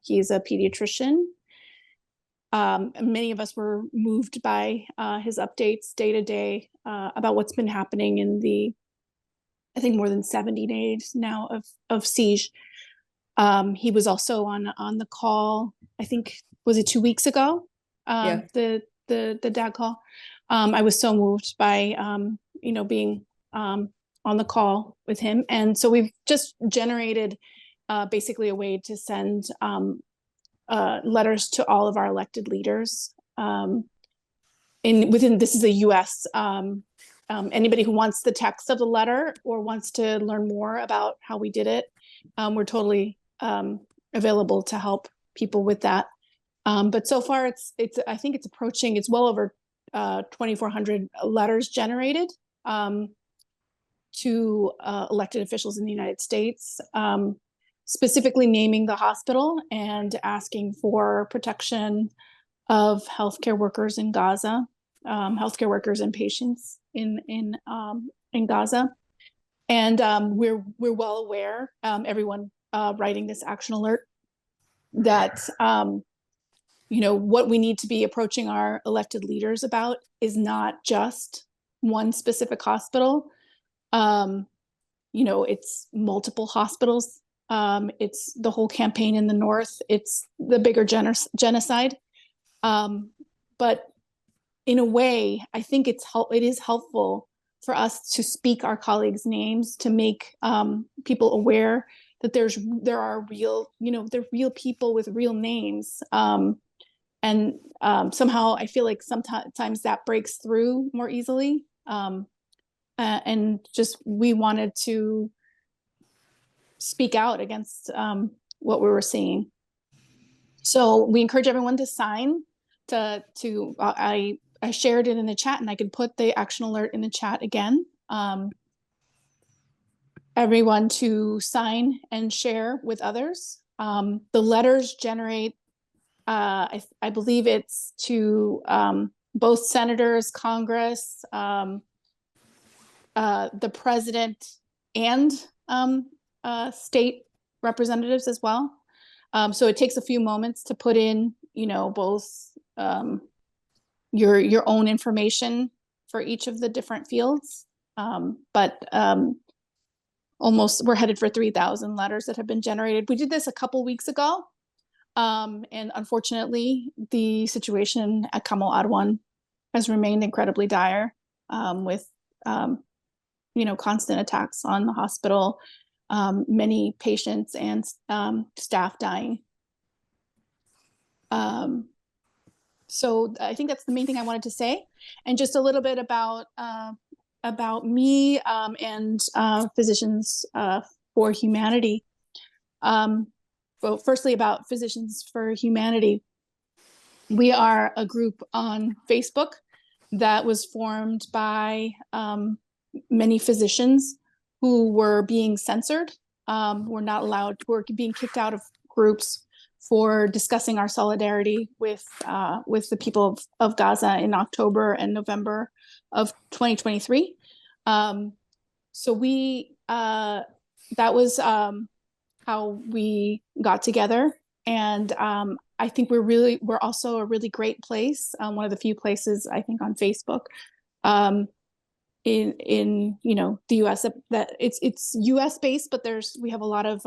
he's a pediatrician. Many of us were moved by his updates day to day about what's been happening in the, I think, more than 70 days now of siege. He was also on the call, I think, was it 2 weeks ago? Yeah. The dad call. I was so moved by being on the call with him, and so we've just generated basically a way to send letters to all of our elected leaders. This is a U.S. Anybody who wants the text of the letter or wants to learn more about how we did it, we're totally available to help people with that. But so far, I think it's well over 2,400 letters generated to elected officials in the United States, specifically naming the hospital and asking for protection of healthcare workers in Gaza, healthcare workers and patients in Gaza. And we're well aware, everyone writing this action alert, that what we need to be approaching our elected leaders about is not just one specific hospital. It's multiple hospitals. It's the whole campaign in the north. It's the bigger genocide. But in a way, I think it is helpful for us to speak our colleagues' names, to make people aware that there are real people with real names. And somehow I feel like sometimes that breaks through more easily. And just we wanted to speak out against what we were seeing. So we encourage everyone to sign. I shared it in the chat, and I could put the action alert in the chat again. Everyone to sign and share with others. The letters generate, I believe it's to both senators, Congress, the president, and state representatives as well. So it takes a few moments to put in, both your own information for each of the different fields. But we're headed for 3,000 letters that have been generated. We did this a couple weeks ago. And unfortunately, the situation at Kamal Adwan has remained incredibly dire, with constant attacks on the hospital, many patients and staff dying. So I think that's the main thing I wanted to say. And just a little bit about me and Physicians for Humanity. Well, firstly, about Physicians for Humanity. We are a group on Facebook that was formed by many physicians who were being censored We're not allowed, we're being kicked out of groups for discussing our solidarity with the people of Gaza in October and November of 2023. So we, that was how we got together. And I think we're also a really great place. One of the few places I think on Facebook in you know, the US that it's US based, but we have a lot of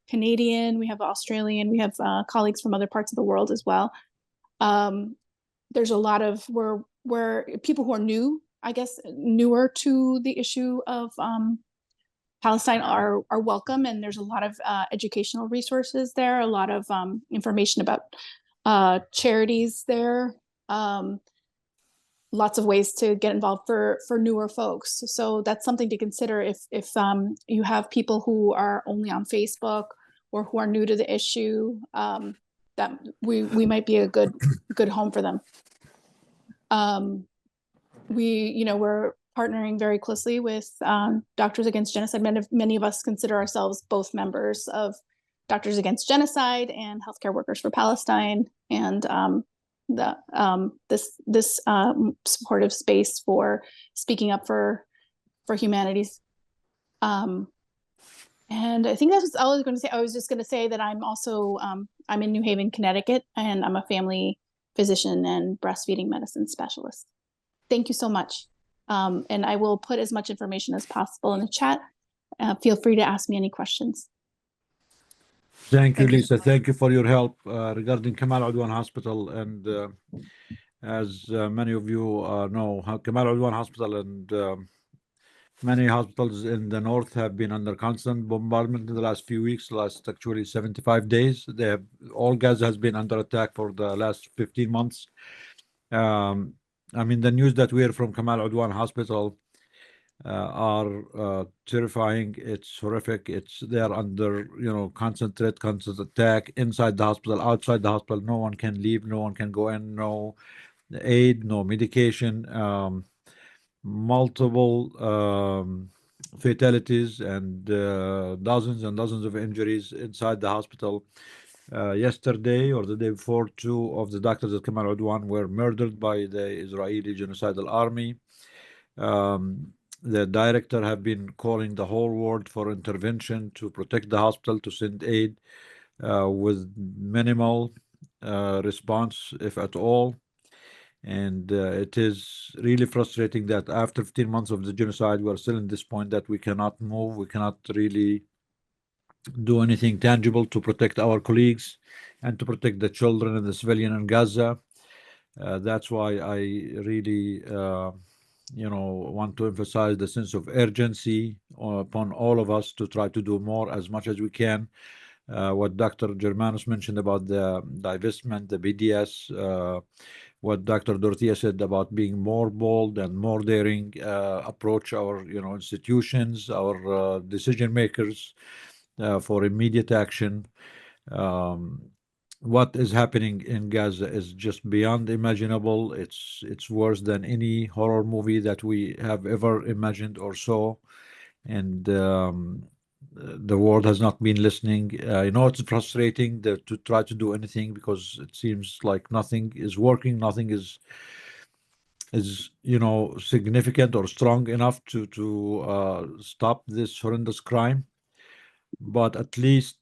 Canadian, we have Australian, we have colleagues from other parts of the world as well. There's a lot of where people who are new, I guess, newer to the issue of Palestine are welcome, and there's a lot of educational resources there, a lot of information about charities there, lots of ways to get involved for newer folks. So that's something to consider if you have people who are only on Facebook or who are new to the issue, that we might be a good home for them. We're partnering very closely with Doctors Against Genocide. Many of us consider ourselves both members of Doctors Against Genocide and Healthcare Workers for Palestine, and this supportive space for speaking up for humanities. And I think that's all I was going to say. I was just going to say that I'm also I'm in New Haven, Connecticut, and I'm a family physician and breastfeeding medicine specialist. Thank you so much. And I will put as much information as possible in the chat. Feel free to ask me any questions. Thank you, Lisa. Thank you for your help regarding Kamal Adwan Hospital. And as many of you know, Kamal Adwan Hospital and many hospitals in the north have been under constant bombardment in the last few weeks, last actually 75 days. All Gaza has been under attack for the last 15 months. I mean, the news that we hear from Kamal Adwan Hospital are terrifying. It's horrific. They're under, constant threat, constant attack inside the hospital, outside the hospital. No one can leave. No one can go in. No aid, no medication. Multiple fatalities and dozens and dozens of injuries inside the hospital. Yesterday or the day before, 2 of the doctors at Kamal Adwan were murdered by the Israeli genocidal army. The director have been calling the whole world for intervention to protect the hospital, to send aid with minimal response, if at all. And it is really frustrating that after 15 months of the genocide, we're still in this point that we cannot move, we cannot really do anything tangible to protect our colleagues and to protect the children and the civilian in Gaza. That's why I really, want to emphasize the sense of urgency upon all of us to try to do more as much as we can. What Dr. Jirmanus mentioned about the divestment, the BDS, what Dr. Dorotea said about being more bold and more daring, approach our, institutions, our decision makers for immediate action. What is happening in Gaza is just beyond imaginable. It's worse than any horror movie that we have ever imagined or saw. And the world has not been listening. It's frustrating to try to do anything because it seems like nothing is working, nothing is significant or strong enough to stop this horrendous crime. But at least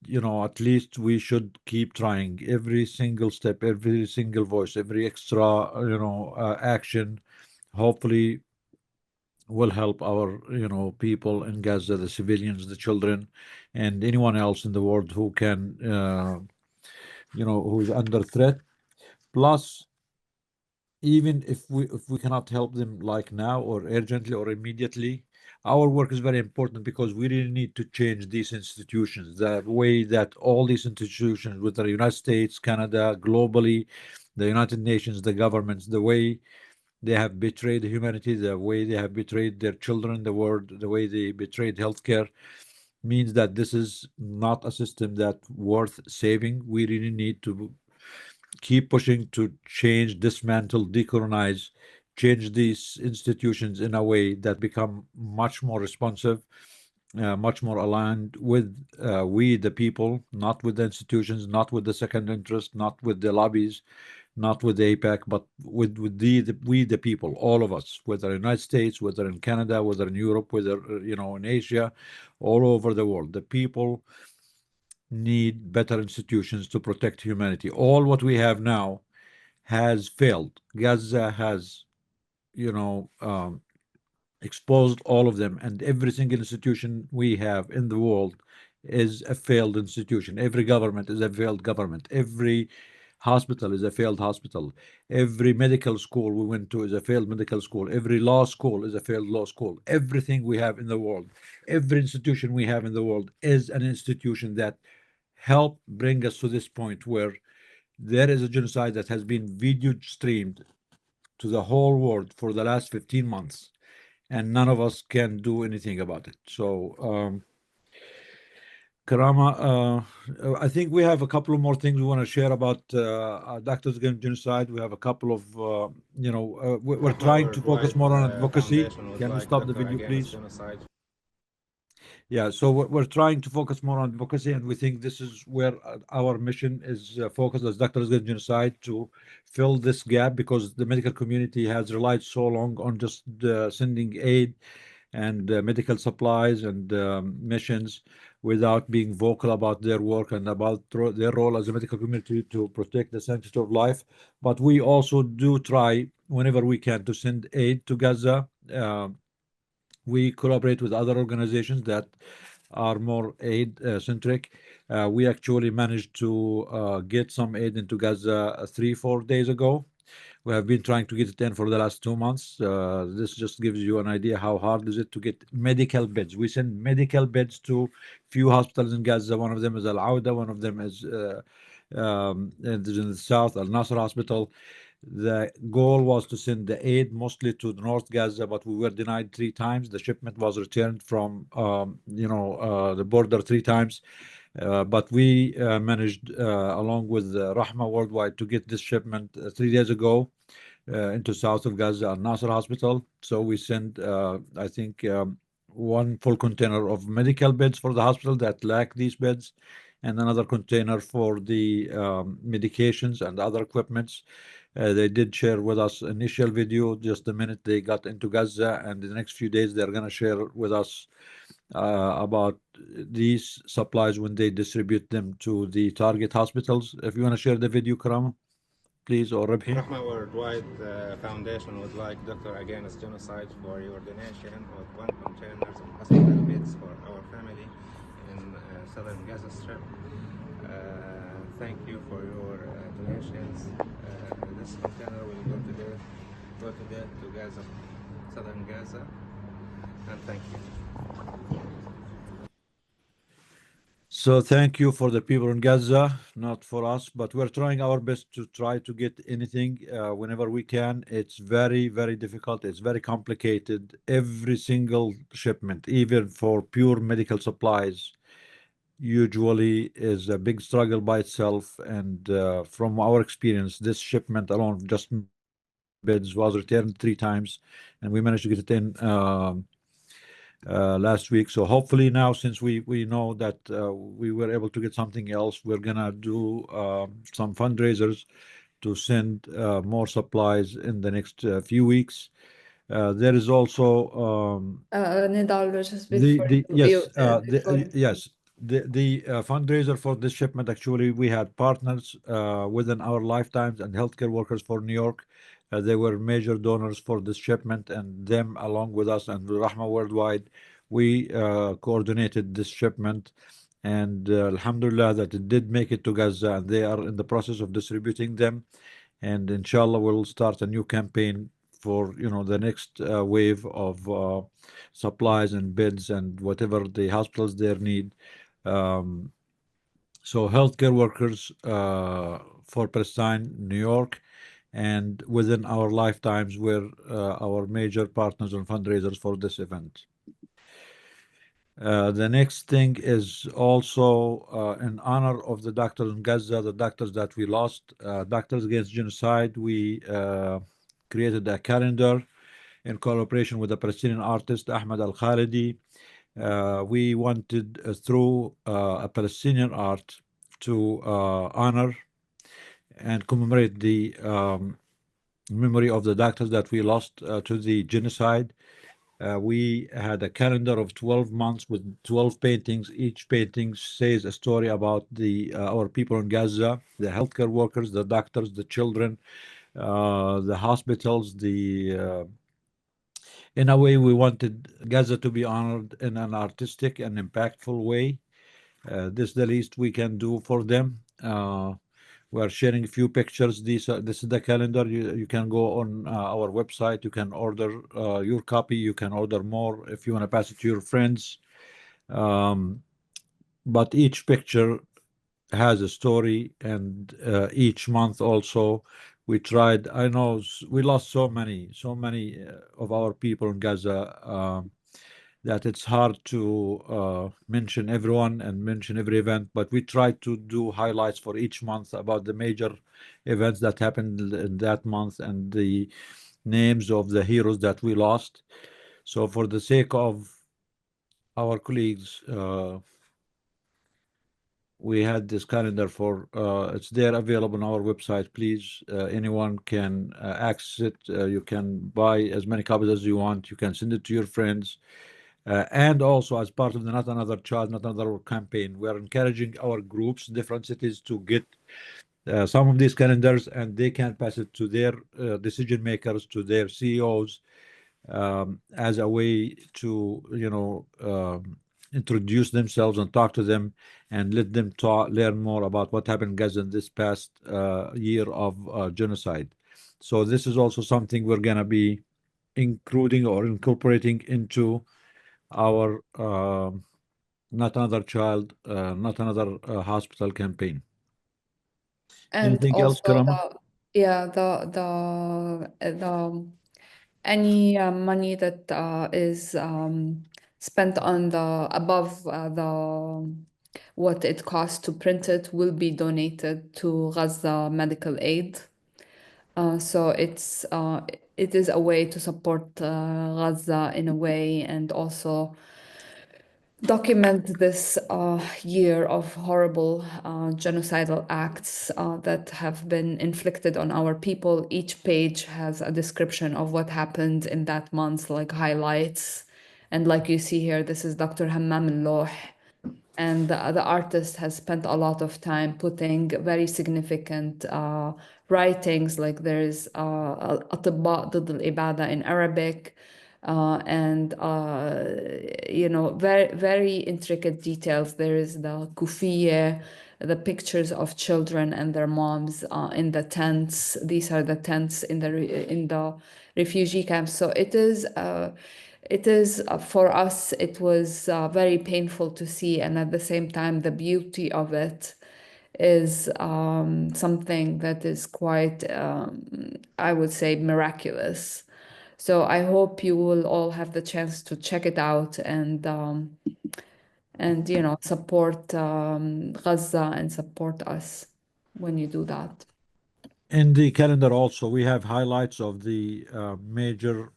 we should keep trying. Every single step, every single voice, every extra action hopefully will help our people in Gaza, the civilians, the children, and anyone else in the world who can who's under threat. Plus, even if we cannot help them like now or urgently or immediately, our work is very important because we really need to change these institutions, the way that all these institutions, whether the United States, Canada, globally, the United Nations, the governments, the way they have betrayed humanity, the way they have betrayed their children, the world, the way they betrayed healthcare, means that this is not a system that's worth saving. We really need to keep pushing to change, dismantle, decolonize, change these institutions in a way that become much more responsive much more aligned with we the people, not with the institutions, not with the second interest, not with the lobbies, not with the APAC, but with we the people, all of us, whether in the United States, whether in Canada, whether in Europe, whether in Asia, all over the world. The people need better institutions to protect humanity. All what we have now has failed. Gaza has, exposed all of them, and every single institution we have in the world is a failed institution. Every government is a failed government. Every hospital is a failed hospital. Every medical school we went to is a failed medical school. Every law school is a failed law school. Everything we have in the world, every institution we have in the world is an institution that helped bring us to this point where there is a genocide that has been video streamed to the whole world for the last 15 months, and none of us can do anything about it. So, Karama, I think we have a couple of more things we want to share about Doctors Against Genocide. We have a couple of, we're trying to focus more on advocacy. Can you stop the video, please? Yeah, so we're trying to focus more on advocacy, and we think this is where our mission is focused as Doctors Against Genocide, to fill this gap, because the medical community has relied so long on just sending aid and medical supplies and missions without being vocal about their work and about their role as a medical community to protect the sanctity of life. But we also do try, whenever we can, to send aid to Gaza. We collaborate with other organizations that are more aid centric. We actually managed to get some aid into Gaza 3-4 days ago. We have been trying to get it in for the last 2 months. This just gives you an idea how hard is it to get medical beds. We send medical beds to few hospitals in Gaza. One of them is Al Auda, one of them is in the south, Al Nasr Hospital. The goal was to send the aid mostly to North Gaza, but we were denied 3 times. The shipment was returned from the border 3 times. But we managed, along with Rahma Worldwide, to get this shipment 3 days ago into south of Gaza, Al Nasr Hospital. So we sent, I think, 1 full container of medical beds for the hospital that lack these beds, and another container for the medications and other equipments. They did share with us initial video just the minute they got into Gaza, and in the next few days they're going to share with us about these supplies when they distribute them to the target hospitals. If you want to share the video, Karam, please, or Rabhi. Rahma Worldwide Foundation would like Doctor Against Genocide for your donation of 1 container of hospital beds for our family in southern Gaza Strip. Thank you for your donations. This container will go to Gaza, southern Gaza, and thank you. So thank you for the people in Gaza, not for us, but we're trying our best to try to get anything whenever we can. It's very, very difficult. It's very complicated. Every single shipment, even for pure medical supplies, usually is a big struggle by itself. And from our experience, this shipment alone, just beds, was returned 3 times, and we managed to get it in last week. So hopefully now, since we know that we were able to get something else, we're gonna do some fundraisers to send more supplies in the next few weeks. There is also Nidal, just before the fundraiser for this shipment. Actually, we had partners within our lifetimes and healthcare workers for New York. They were major donors for this shipment, and them along with us and Rahma Worldwide, we coordinated this shipment, and alhamdulillah that it did make it to Gaza, and they are in the process of distributing them, and inshallah we'll start a new campaign for the next wave of supplies and beds and whatever the hospitals there need. So healthcare workers for Palestine, New York, and within our lifetimes, we're our major partners and fundraisers for this event. The next thing is also in honor of the doctors in Gaza, the doctors that we lost, Doctors Against Genocide. We created a calendar in collaboration with the Palestinian artist Ahmed Al-Khalidi. We wanted through a Palestinian art to honor and commemorate the memory of the doctors that we lost to the genocide. We had a calendar of 12 months with 12 paintings. Each painting says a story about our people in Gaza, the healthcare workers, the doctors, the children, the hospitals. In a way, we wanted Gaza to be honored in an artistic and impactful way. This is the least we can do for them. We are sharing a few pictures. This is the calendar. You can go on our website. You can order your copy. You can order more if you want to pass it to your friends. But each picture has a story, and each month also we tried. I know we lost so many of our people in Gaza. That it's hard to mention everyone and mention every event, but we try to do highlights for each month about the major events that happened in that month and the names of the heroes that we lost. So for the sake of our colleagues, we had this calendar for it's there available on our website. Please, anyone can access it. You can buy as many copies as you want. You can send it to your friends. And also, as part of the Not Another Child, Not Another campaign, we are encouraging our groups, different cities, to get some of these calendars, and they can pass it to their decision makers, to their CEOs, as a way to, introduce themselves and talk to them and let them learn more about what happened in Gaza in this past year of genocide. So this is also something we're going to be including or incorporating into our Not Another Child, Not Another Hospital campaign. And Anything else, also Karama? the any money that is spent on the above the what it costs to print it will be donated to Gaza Medical Aid. So it is a way to support Gaza in a way, and also document this year of horrible genocidal acts that have been inflicted on our people. Each page has a description of what happened in that month, like highlights. And like you see here, this is Dr. Hammam al-Loh. And the artist has spent a lot of time putting very significant writings, like there's أطباء ضد الإبادة in Arabic, and very very intricate details. There is the kufiye, the pictures of children and their moms in the tents. These are the tents in the refugee camps. So it is for us, it was very painful to see, and at the same time, the beauty of it is something that is quite, I would say, miraculous. So I hope you will all have the chance to check it out and support Gaza and support us when you do that. In the calendar also, we have highlights of the major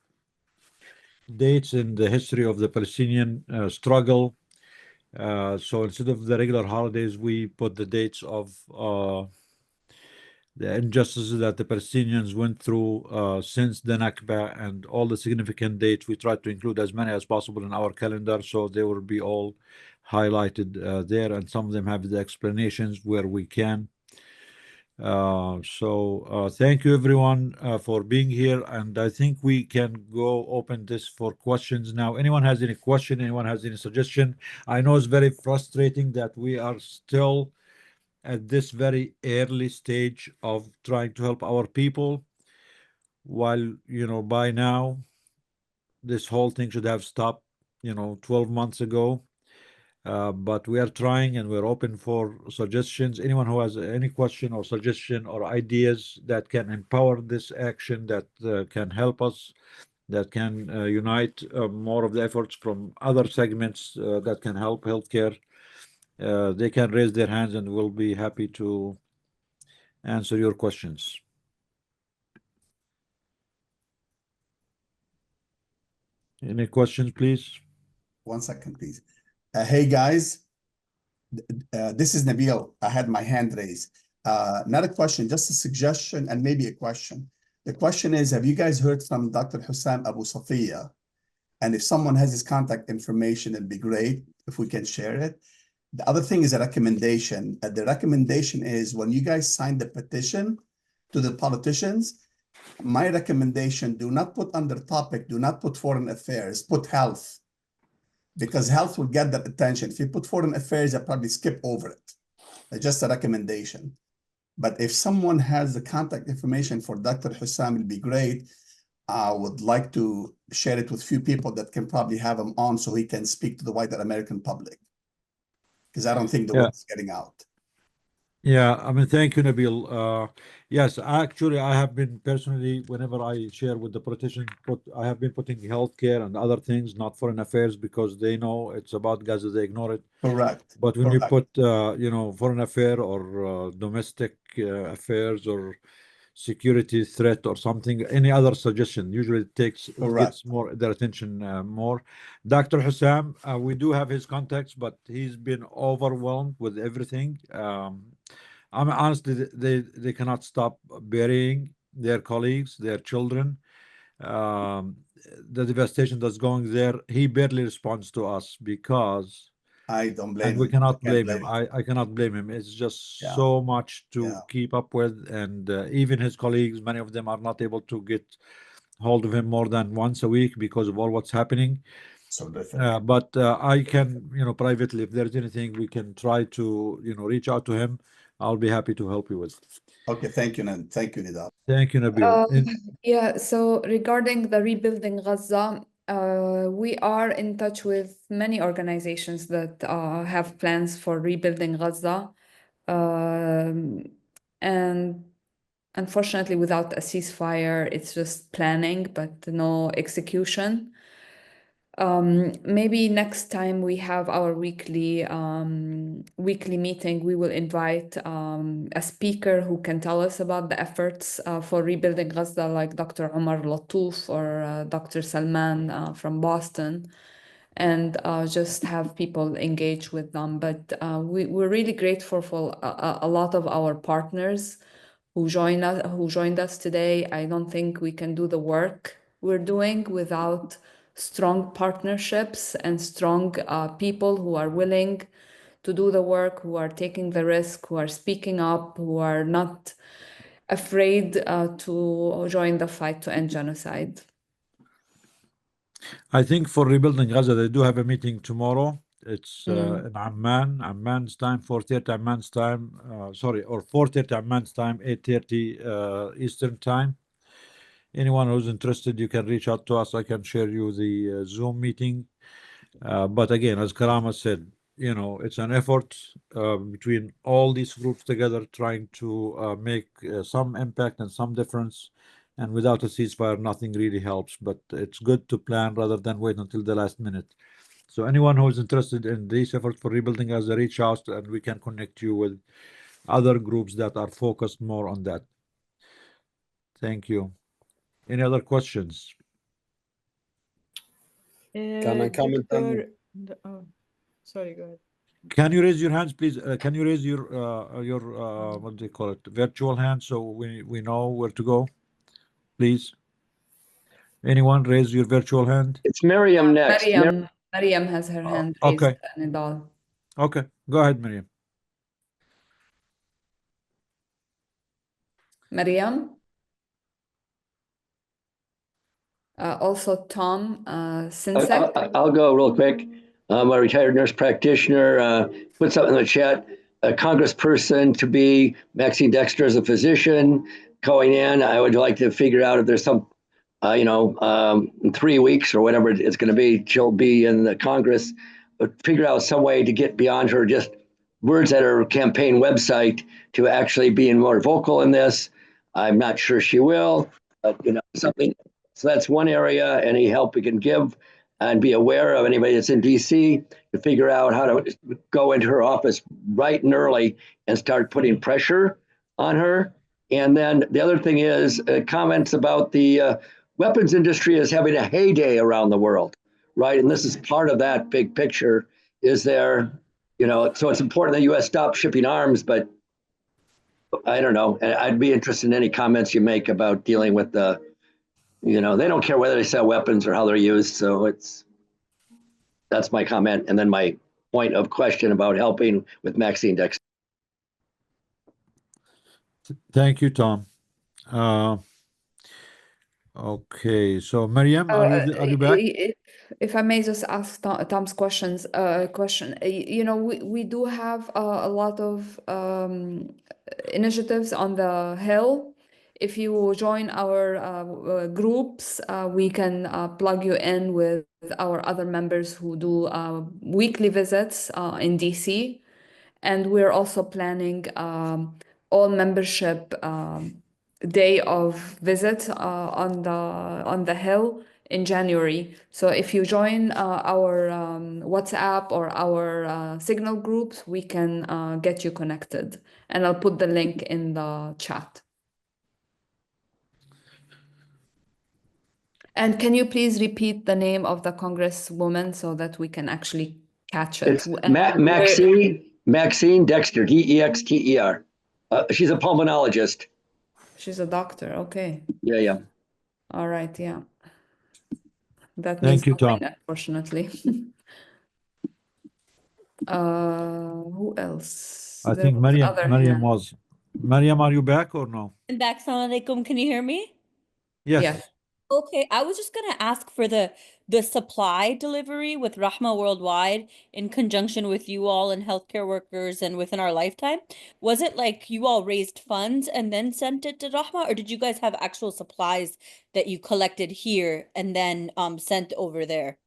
dates in the history of the Palestinian struggle. So instead of the regular holidays, we put the dates of the injustices that the Palestinians went through since the Nakba, and all the significant dates. We tried to include as many as possible in our calendar, so they will be all highlighted there, and some of them have the explanations where we can. Thank you everyone for being here, and I think we can go open this for questions now. Anyone has any question? Anyone has any suggestion? I know it's very frustrating that we are still at this very early stage of trying to help our people, while by now this whole thing should have stopped 12 months ago. But we are trying, and we're open for suggestions. Anyone who has any question or suggestion or ideas that can empower this action, that can help us, that can unite more of the efforts from other segments that can help healthcare, they can raise their hands, and we'll be happy to answer your questions. Any questions, please? 1 second, please. Hey, guys. This is Nabil. I had my hand raised. Not a question, just a suggestion and maybe a question. The question is, have you guys heard from Dr. Hussam Abu Safiya? And if someone has his contact information, it'd be great if we can share it. The other thing is a recommendation. The recommendation is when you guys sign the petition to the politicians, my recommendation, do not put under topic, do not put foreign affairs, put health. Because health will get that attention. If you put foreign affairs, they'll probably skip over it. Just a recommendation. But if someone has the contact information for Dr. Hussam, it'd be great. I would like to share it with few people that can probably have him on so he can speak to the wider American public. Because I don't think the word is getting out. Yeah, I mean, thank you, Nabil. Yes, actually, I have been personally, whenever I share with the politician, I have been putting healthcare and other things, not foreign affairs, because they know it's about Gaza, they ignore it. Correct. But when you put, foreign affair or domestic affairs or security threat or something, any other suggestion, usually it gets more their attention more. Dr. Hussam, we do have his contacts, but he's been overwhelmed with everything. I mean, honestly, they cannot stop burying their colleagues, their children. The devastation that's going there, he barely responds to us because I don't blame him. We cannot blame him. I cannot blame him. It's just so much to keep up with, and even his colleagues, many of them are not able to get hold of him more than once a week because of all what's happening. So different. But I can, privately, if there's anything we can try to, reach out to him, I'll be happy to help you with. Okay, thank you, Thank you, Nidal. Thank you, Nabil. Yeah, so regarding the rebuilding Gaza, we are in touch with many organizations that have plans for rebuilding Gaza. And unfortunately, without a ceasefire, it's just planning, but no execution. Maybe next time we have our weekly meeting, we will invite a speaker who can tell us about the efforts for rebuilding Gaza, like Dr. Omar Latouf or Dr. Salman from Boston, and just have people engage with them. But we're really grateful for a lot of our partners who joined us today. I don't think we can do the work we're doing without strong partnerships and strong people who are willing to do the work, who are taking the risk, who are speaking up, who are not afraid to join the fight to end genocide. I think for rebuilding Gaza, they do have a meeting tomorrow. It's in Amman's time, 4:30 Amman's time, or 4:30 Amman's time, 8:30 Eastern time. Anyone who's interested, you can reach out to us. I can share you the Zoom meeting. But again, as Karama said, it's an effort between all these groups together, trying to make some impact and some difference. And without a ceasefire, nothing really helps. But it's good to plan rather than wait until the last minute. So anyone who is interested in these efforts for rebuilding Gaza, reach out and we can connect you with other groups that are focused more on that. Thank you. Any other questions? Can I comment on? Oh, sorry, go ahead. Can you raise your hands, please? Can you raise your what do you call it? Virtual hand, so we know where to go, please. Anyone raise your virtual hand? It's Miriam next. Miriam has her hand raised. Okay. Nidal. Okay, go ahead, Miriam. Miriam. Also, Tom Sinsek. I'll go real quick. I'm a retired nurse practitioner. Put something in the chat. A congressperson to be Maxine Dexter as a physician going in. I would like to figure out if there's some, in 3 weeks or whatever it's going to be, she'll be in the Congress. But figure out some way to get beyond her just words at her campaign website to actually being more vocal in this. I'm not sure she will, but something. So that's one area. Any help we can give, and be aware of anybody that's in DC to figure out how to go into her office bright and early and start putting pressure on her. And then the other thing is comments about the weapons industry is having a heyday around the world. right? And this is part of that big picture. Is there, so it's important that U.S. stop shipping arms, but I don't know. I'd be interested in any comments you make about dealing with the, they don't care whether they sell weapons or how they're used. So that's my comment. And then my point of question about helping with Maxine Dexter. Thank you, Tom. Okay, so Mariam, are you back? If I may just ask Tom's question, we do have a lot of initiatives on the Hill. If you join our groups, we can plug you in with our other members who do weekly visits in DC. And we're also planning all membership day of visit on the Hill in January. So if you join our WhatsApp or our Signal groups, we can get you connected. And I'll put the link in the chat. And can you please repeat the name of the Congresswoman so that we can actually catch it? It's Maxine Dexter, Dexter. She's a pulmonologist. She's a doctor. Okay. Yeah. All right. Yeah. That Thank you, Tom. Unfortunately. Who else? I think Mariam was. Mariam, are you back or no? I'm back. Assalamu alaikum. Can you hear me? Yes. Yeah. Okay, I was just gonna ask for the supply delivery with Rahma Worldwide in conjunction with you all and healthcare workers and within our lifetime. Was it like you all raised funds and then sent it to Rahma, or did you guys have actual supplies that you collected here and then sent over there?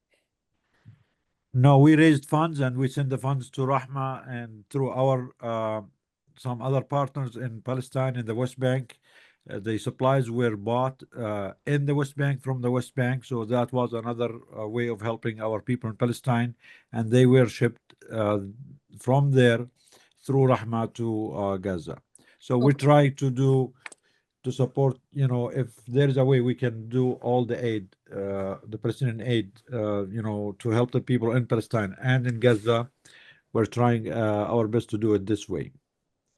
No, we raised funds and we sent the funds to Rahma and through our some other partners in Palestine in the West Bank. The supplies were bought in the West Bank from the West Bank, so that was another way of helping our people in Palestine, and they were shipped from there through Rahma to Gaza. So we try to support, if there's a way we can do all the aid, the Palestinian aid, to help the people in Palestine and in Gaza. We're trying our best to do it this way.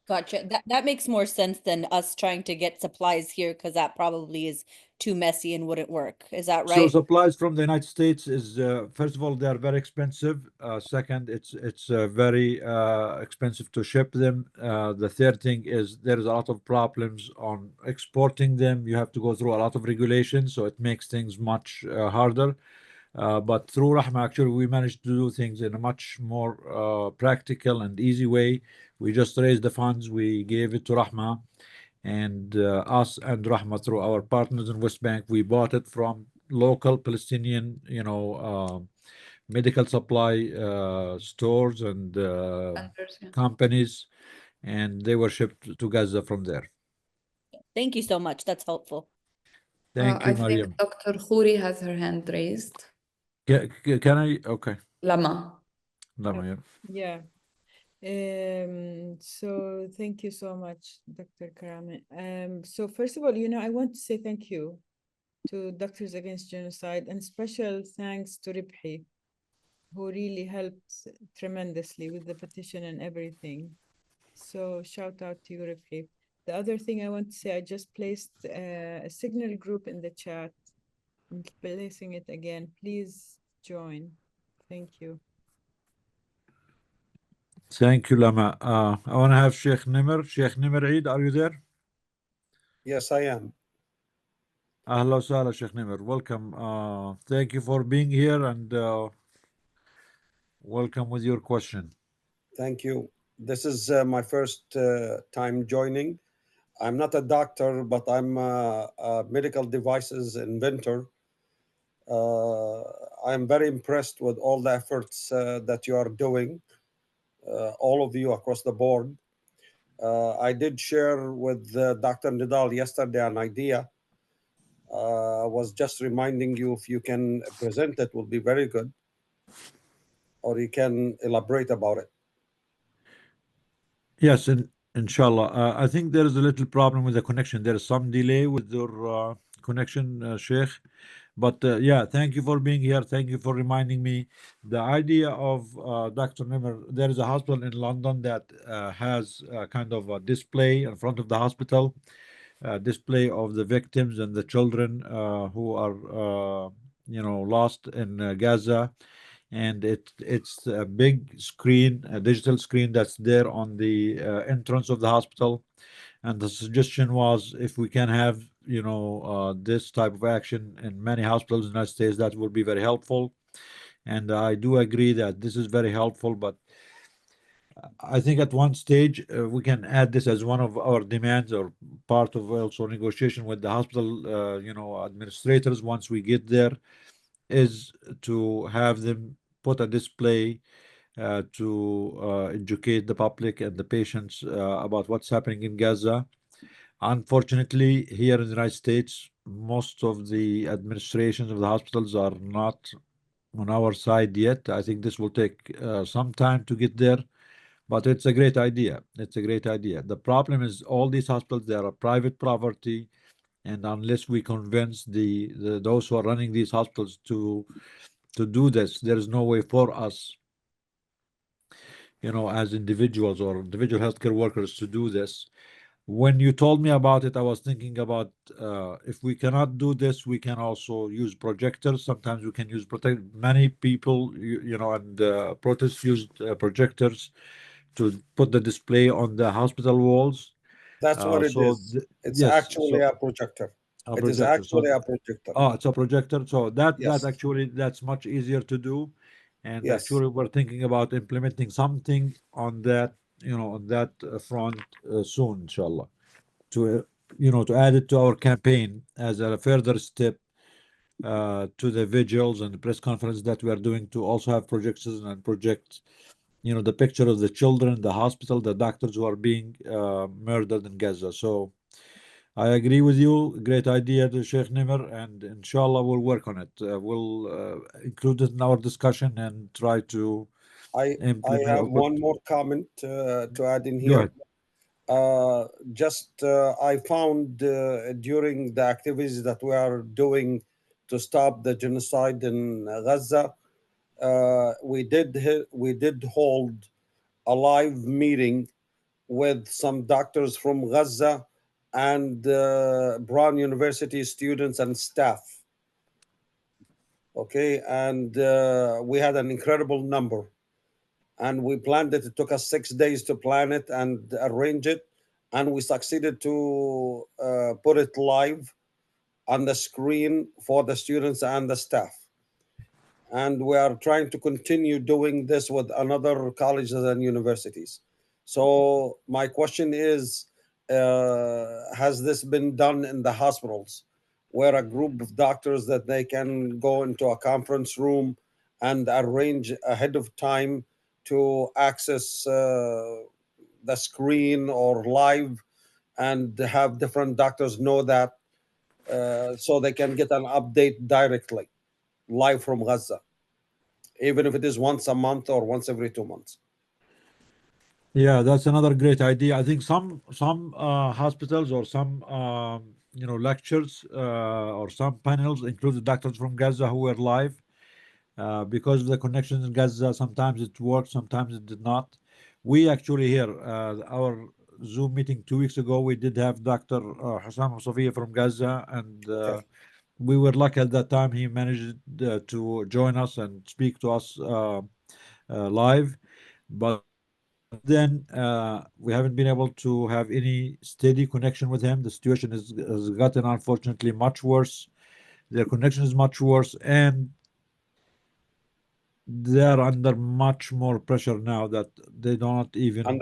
Gotcha. That makes more sense than us trying to get supplies here, because that probably is too messy and wouldn't work. Is that right? So supplies from the United States is first of all, they are very expensive. Second, it's very expensive to ship them. The third thing is there's a lot of problems on exporting them. You have to go through a lot of regulations, so it makes things much harder. But through Rahma, actually, we managed to do things in a much more practical and easy way. We just raised the funds, we gave it to Rahma, and us and Rahma, through our partners in West Bank, we bought it from local Palestinian, medical supply stores and companies, and they were shipped to Gaza from there. Thank you so much. That's helpful. Thank you, I Mariam. think Dr. Khouri has her hand raised. Can I? Okay. Lama. Lama, Yeah. So thank you so much, Dr. Karame. So first of all, I want to say thank you to Doctors Against Genocide, and special thanks to Ribhi, who really helped tremendously with the petition and everything. So shout out to you, Ribhi. The other thing I want to say, I just placed a Signal group in the chat. I'm placing it again. Please join. Thank you. Thank you, Lama. I want to have Sheikh Nimr. Sheikh Nimr Eid, are you there? Yes, I am. Ahla wa sahla, Sheikh Nimr. Welcome. Thank you for being here, and welcome with your question. Thank you. This is my first time joining. I'm not a doctor, but I'm a medical devices inventor. I'm very impressed with all the efforts that you are doing, all of you across the board. I did share with Dr. Nidal yesterday an idea. I was just reminding you, if you can present it, will be very good, or you can elaborate about it. Yes, inshallah. I think there is a little problem with the connection. There is some delay with your connection, Sheikh. But yeah, thank you for being here. Thank you for reminding me. The idea of Dr. Nimmer, there is a hospital in London that has kind of a display in front of the hospital, display of the victims and the children who are, lost in Gaza. And it's a big screen, a digital screen that's there on the entrance of the hospital. And the suggestion was if we can have, this type of action in many hospitals in the United States, that would be very helpful. And I do agree that this is very helpful, but I think at one stage we can add this as one of our demands or part of also negotiation with the hospital, administrators once we get there, is to have them put a display to educate the public and the patients about what's happening in Gaza. Unfortunately, here in the United States, most of the administrations of the hospitals are not on our side yet. I think this will take some time to get there, but it's a great idea. It's a great idea. The problem is all these hospitals, they are a private property, and unless we convince those who are running these hospitals to do this, there is no way for us, as individuals or individual healthcare workers to do this. When you told me about it, I was thinking about if we cannot do this, we can also use projectors. Sometimes we can use many people, and protests used projectors to put the display on the hospital walls. That's what it is. It's yes, actually a projector. a It is projector. actually a projector. Oh, it's a projector. So Yes. that's much easier to do. And Yes. actually, we're thinking about implementing something on that, on that front soon, inshallah, to to add it to our campaign as a further step to the vigils and the press conference that we are doing, to also have projections and project, the picture of the children, the hospital, the doctors who are being murdered in Gaza. So I agree with you. Great idea, the Sheikh Nimr, and inshallah we'll work on it. We'll include it in our discussion and try to I implement. have one more comment to add in Go here. ahead. I found during the activities that we are doing to stop the genocide in Gaza, we did hold a live meeting with some doctors from Gaza and Brown University students and staff. Okay, and we had an incredible number. And we planned it. It took us 6 days to plan it and arrange it. And we succeeded to put it live on the screen for the students and the staff. And we are trying to continue doing this with another colleges and universities. So my question is, has this been done in the hospitals, where a group of doctors that they can go into a conference room and arrange ahead of time to access the screen or live and have different doctors know that so they can get an update directly live from Gaza, even if it is once a month or once every 2 months. Yeah, that's another great idea. I think some hospitals or some lectures or some panels include the doctors from Gaza who were live. Because of the connections in Gaza, sometimes it worked, sometimes it did not. We actually here, our Zoom meeting 2 weeks ago, we did have Dr. Hassan Musafia from Gaza, and we were lucky at that time. He managed to join us and speak to us live. But then we haven't been able to have any steady connection with him. The situation has gotten, unfortunately, much worse. Their connection is much worse, and they're under much more pressure now that they don't even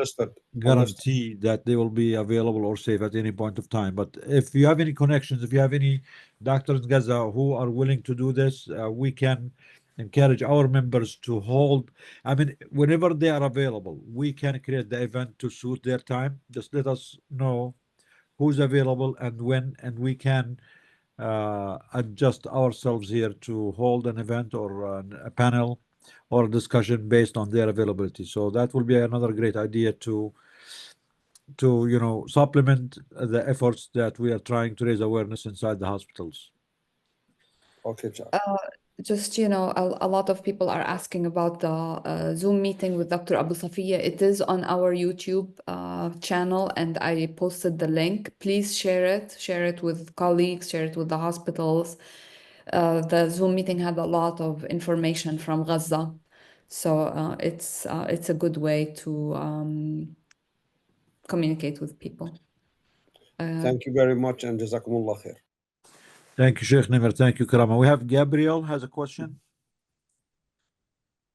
guarantee that they will be available or safe at any point of time. But if you have any connections, if you have any doctors in Gaza who are willing to do this, we can encourage our members to hold. I mean, whenever they are available, we can create the event to suit their time. Just let us know who's available and when, and we can adjust ourselves here to hold an event or a panel or a discussion based on their availability. So that will be another great idea to supplement the efforts that we are trying to raise awareness inside the hospitals. Okay, Chuck. Just, you know, a lot of people are asking about the Zoom meeting with Dr. Abu Safiya. It is on our YouTube channel, and I posted the link. Please share it with colleagues, share it with the hospitals. The Zoom meeting had a lot of information from Gaza, so it's a good way to communicate with people. Thank you very much, and Jazakumullah khair. Thank you, Sheikh Nimr. Thank you, Karama. We have Gabriel has a question.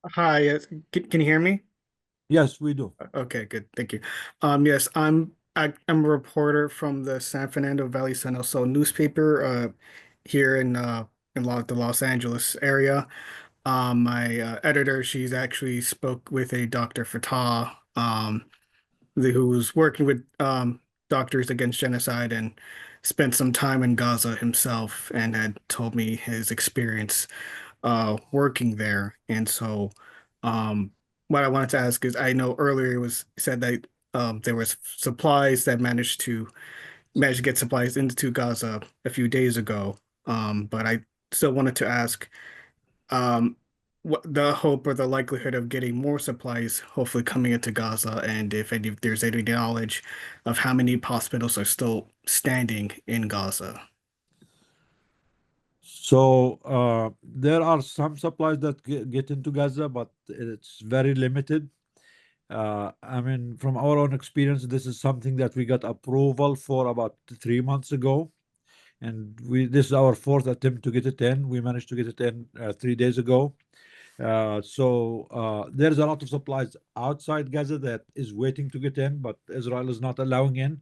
Hi, can you hear me? Yes, we do. Okay, good. Thank you. Yes, I'm a reporter from the San Fernando Valley Sun also newspaper here in the Los Angeles area. My editor, she's actually spoke with a Dr. Fatah, who was working with Doctors Against Genocide and spent some time in Gaza himself and had told me his experience working there. And so what I wanted to ask is, I know earlier it was said that there was supplies that managed to get supplies into Gaza a few days ago. But I still wanted to ask what the hope or the likelihood of getting more supplies hopefully coming into Gaza, and if there's any knowledge of how many hospitals are still standing in Gaza. So there are some supplies that get into Gaza, but it's very limited. I mean, from our own experience, this is something that we got approval for about 3 months ago, and this is our fourth attempt to get it in. We managed to get it in 3 days ago. So there's a lot of supplies outside Gaza that is waiting to get in, but Israel is not allowing in.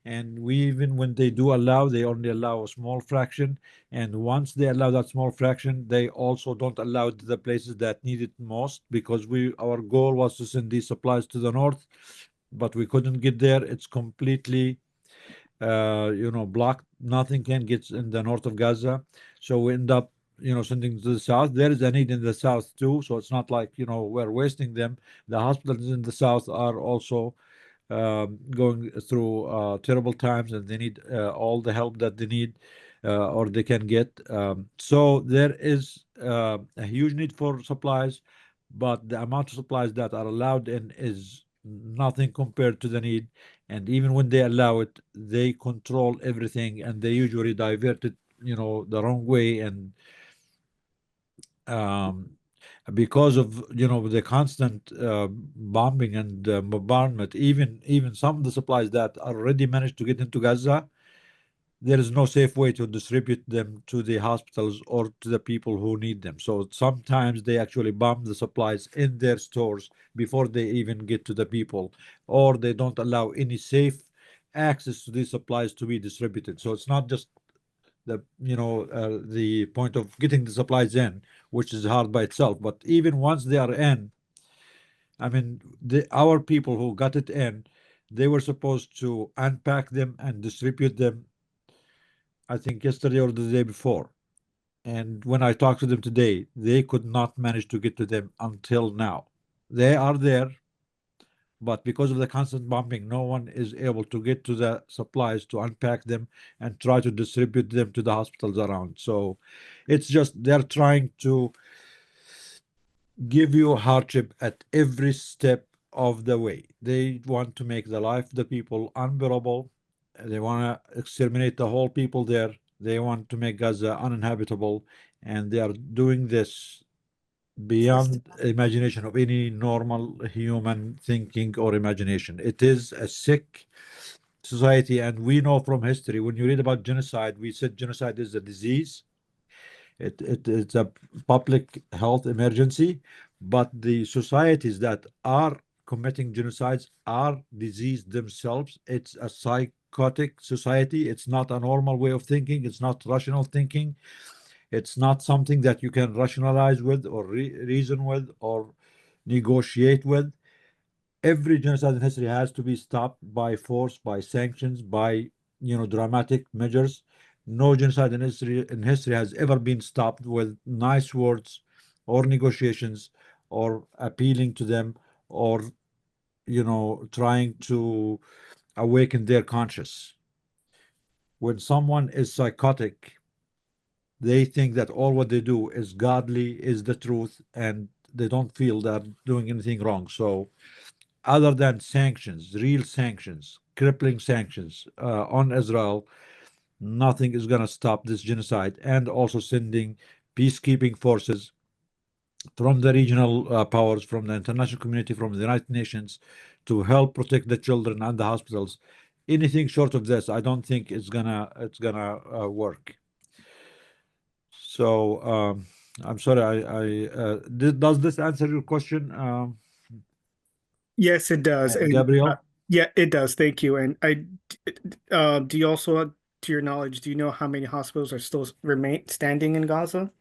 And even when they do allow, they only allow a small fraction. And once they allow that small fraction, they also don't allow it to the places that need it most, because our goal was to send these supplies to the north, but we couldn't get there. It's completely blocked. Nothing can get in the north of Gaza. So we end up sending to the south. There is a need in the south too, so it's not like we're wasting them. The hospitals in the south are also going through terrible times, and they need all the help that they need or they can get. So there is a huge need for supplies, but the amount of supplies that are allowed in is nothing compared to the need. And even when they allow it, they control everything, and they usually divert it the wrong way. And because of the constant bombing and bombardment, even some of the supplies that already managed to get into Gaza, there is no safe way to distribute them to the hospitals or to the people who need them. So sometimes they actually bomb the supplies in their stores before they even get to the people, or they don't allow any safe access to these supplies to be distributed. So it's not just the point of getting the supplies in, which is hard by itself, but even once they are in, I mean, our people who got it in, they were supposed to unpack them and distribute them, I think yesterday or the day before. And when I talked to them today, they could not manage to get to them until now. They are there, but because of the constant bombing, no one is able to get to the supplies to unpack them and try to distribute them to the hospitals around. So it's just they're trying to give you hardship at every step of the way. They want to make the life of the people unbearable. They want to exterminate the whole people there. They want to make Gaza uninhabitable, and they are doing this beyond imagination of any normal human thinking or imagination. It is a sick society, and we know from history, when you read about genocide, we said genocide is a disease. It's a public health emergency, but the societies that are committing genocides are diseased themselves. It's a psychotic society. It's not a normal way of thinking. It's not rational thinking. It's not something that you can rationalize with or reason with or negotiate with. Every genocide in history has to be stopped by force, by sanctions, by dramatic measures. No genocide in history has ever been stopped with nice words or negotiations or appealing to them or trying to awaken their conscience. When someone is psychotic, They think that all what they do is godly, is the truth, and they don't feel they're doing anything wrong. So other than sanctions, real sanctions, crippling sanctions on Israel, nothing is going to stop this genocide. And also sending peacekeeping forces from the regional powers, from the international community, from the United Nations, to help protect the children and the hospitals. Anything short of this, I don't think it's gonna work. So I'm sorry. Does this answer your question, Yes, it does. And Gabriel? yeah, it does. Thank you. And do you also, to your knowledge, do you know how many hospitals are still remain standing in Gaza?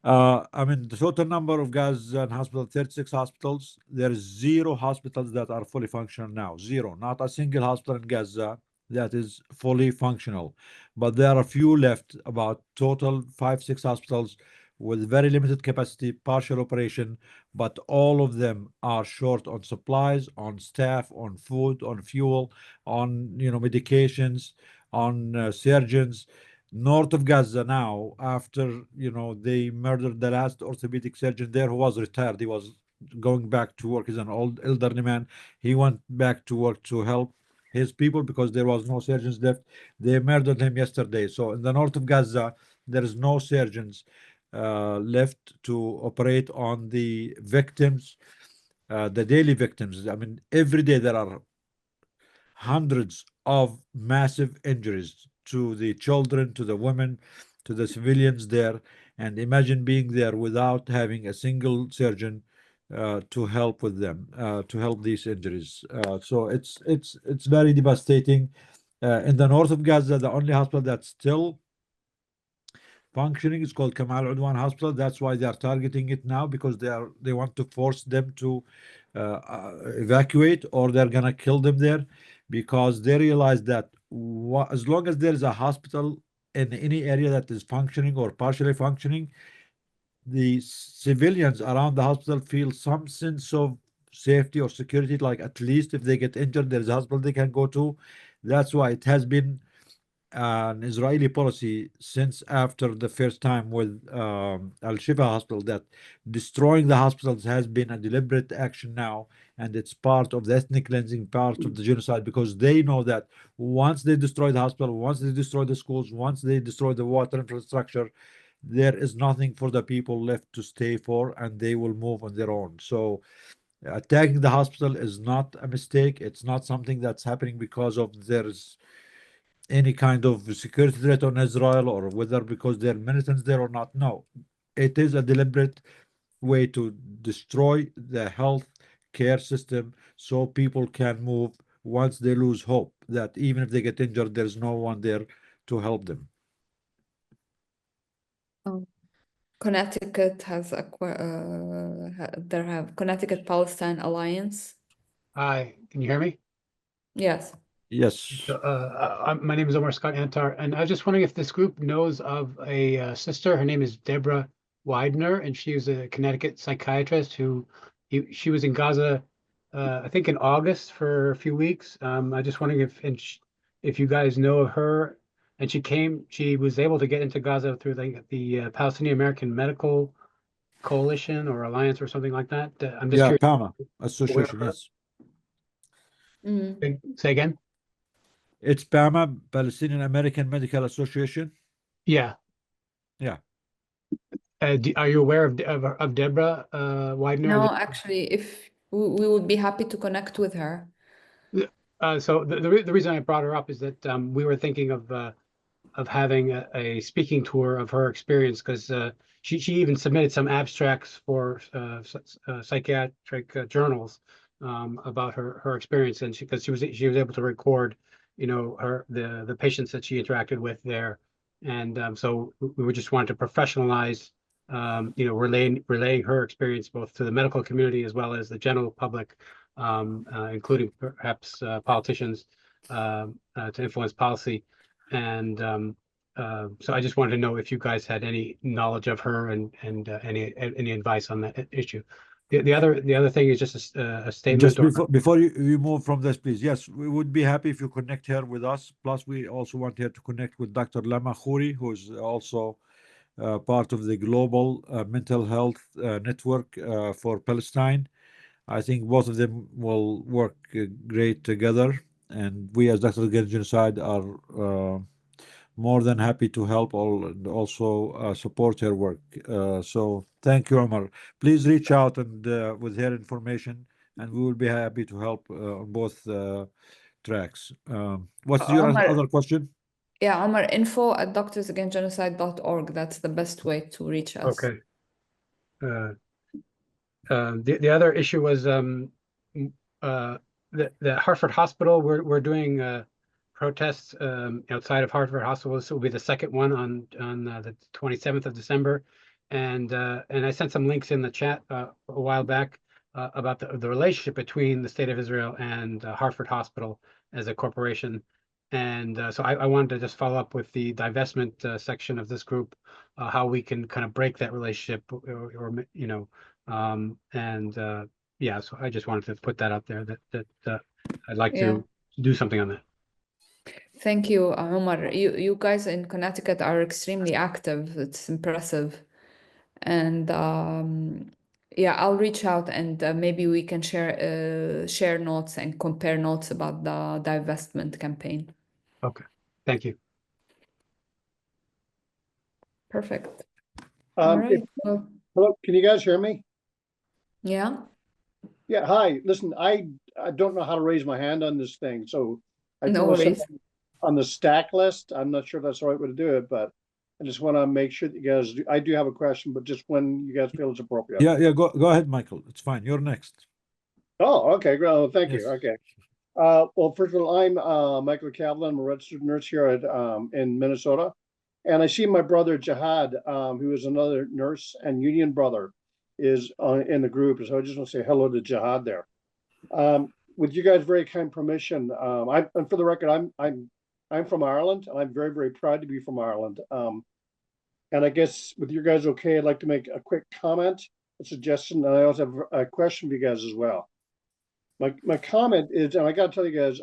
I mean, the total number of Gazan hospitals, 36 hospitals. There is 0 hospitals that are fully functional now. 0. Not a single hospital in Gaza that is fully functional. But there are a few left, about total 5, 6 hospitals with very limited capacity, partial operation, but all of them are short on supplies, on staff, on food, on fuel, on medications, on surgeons. North of Gaza now, after they murdered the last orthopedic surgeon there who was retired. He was going back to work. He's an old elderly man. He went back to work to help his people because there was no surgeons left. They murdered him yesterday. So in the north of Gaza, there is no surgeons left to operate on the victims, the daily victims. I mean, every day there are hundreds of massive injuries to the children, to the women, to the civilians there. And imagine being there without having a single surgeon to help with them, to help these injuries. So it's very devastating. In the north of Gaza, the only hospital that's still functioning is called Kamal Adwan Hospital. That's why they are targeting it now, because they want to force them to evacuate, or they're gonna kill them there, because they realize that as long as there is a hospital in any area that is functioning or partially functioning, the civilians around the hospital feel some sense of safety or security, like at least if they get injured, there's a hospital they can go to. That's why it has been an Israeli policy since after the first time with Al-Shifa hospital, that destroying the hospitals has been a deliberate action now, and it's part of the ethnic cleansing, part of the genocide, because they know that once they destroy the hospital, once they destroy the schools, once they destroy the water infrastructure, there is nothing for the people left to stay for, and they will move on their own. So attacking the hospital is not a mistake. It's not something that's happening because of there's any kind of security threat on Israel, or whether because they're militants there or not. No, it is a deliberate way to destroy the health care system so people can move once they lose hope that even if they get injured, there's no one there to help them. Connecticut has there have Connecticut Palestine Alliance. Hi, can you hear me? Yes. Yes. My name is Omar Scott Antar, and I was just wondering if this group knows of a sister. Her name is Deborah Widener, and she was a Connecticut psychiatrist she was in Gaza, I think in August for a few weeks. I just wondering if you guys know of her. And she was able to get into Gaza through the Palestinian American Medical Coalition or Alliance or something like that. I'm just curious. PAMA Association, yes. Say again? It's PAMA, Palestinian American Medical Association. Yeah. Yeah. Are you aware of Deborah Widener? No, actually, if we would be happy to connect with her. So the reason I brought her up is that we were thinking of having a speaking tour of her experience, because she even submitted some abstracts for psychiatric journals about her experience, and because she was able to record, the patients that she interacted with there, and so we just wanted to professionalize, relaying her experience both to the medical community as well as the general public, including perhaps politicians, to influence policy. And so I just wanted to know if you guys had any knowledge of her and any advice on that issue. The other thing is just a statement. Just before you move from this, please. Yes, we would be happy if you connect her with us. Plus, we also want her to connect with Dr. Lama Khouri, who's also part of the global mental health network for Palestine. I think both of them will work great together, and we as Dr. Against Genocide are more than happy to help and also support her work. So thank you, Omar. Please reach out and with her information, and we will be happy to help on both tracks. What's your Omar, other question? yeah, Omar, info@doctorsagainstgenocide.org. That's the best way to reach us. Okay. The other issue was the Hartford Hospital. We're doing protests outside of Hartford Hospital. This will be the second one on the 27th of December, and I sent some links in the chat a while back about the relationship between the State of Israel and Hartford Hospital as a corporation. And so I wanted to just follow up with the divestment section of this group, how we can kind of break that relationship, or you know, yeah. So I just wanted to put that out there that I'd like to do something on that. Thank you, Omar. You guys in Connecticut are extremely active. It's impressive. And yeah, I'll reach out and maybe we can share notes and compare notes about the divestment campaign. Okay, thank you. Perfect. All right. Well, hello, can you guys hear me? yeah. Yeah, hi. Listen, I don't know how to raise my hand on this thing, so I No put myself worries. on the stack list. I'm not sure if that's the right way to do it, but I just want to make sure that you guys I do have a question, but just when you guys feel it's appropriate. Yeah, go ahead, Michael. It's fine. You're next. Oh, okay, great. Oh, thank Yes. you. Okay. Well, first of all, I'm Michael Cavlin. I'm a registered nurse here at in Minnesota, and I see my brother Jihad, who is another nurse and union brother, is in the group. So I just want to say hello to Jihad there. With you guys' very kind permission, and for the record, I'm from Ireland, and I'm very, very proud to be from Ireland. And I guess with you guys okay, I'd like to make a quick comment, a suggestion, and I also have a question for you guys as well. My comment is, and I got to tell you guys,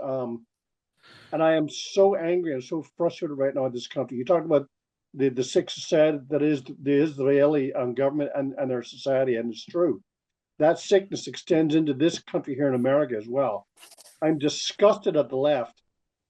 and I am so angry and so frustrated right now in this country. You talked about the sick society that is the Israeli government and their society, and it's true. That sickness extends into this country here in America as well. I'm disgusted at the left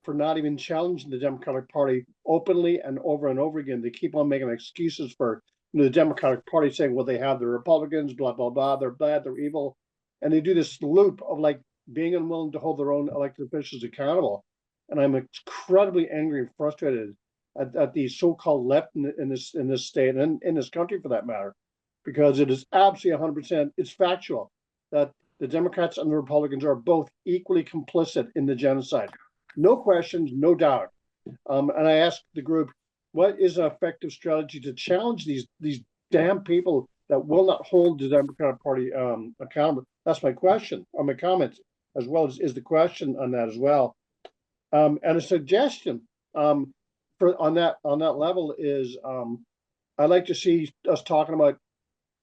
for not even challenging the Democratic Party openly and over again. They keep on making excuses for the Democratic Party, saying, well, they have the Republicans, blah, blah, blah, they're bad, they're evil. And they do this loop of like being unwilling to hold their own elected officials accountable. And I'm incredibly angry and frustrated at the so-called left in this state and in this country for that matter, because it is absolutely 100%, it's factual that the Democrats and the Republicans are both equally complicit in the genocide. No questions, no doubt. And I asked the group, what is an effective strategy to challenge these damn people that will not hold the Democratic Party accountable? That's my question, or my comment, as well as is the question on that as well. And a suggestion on that level is I'd like to see us talking about,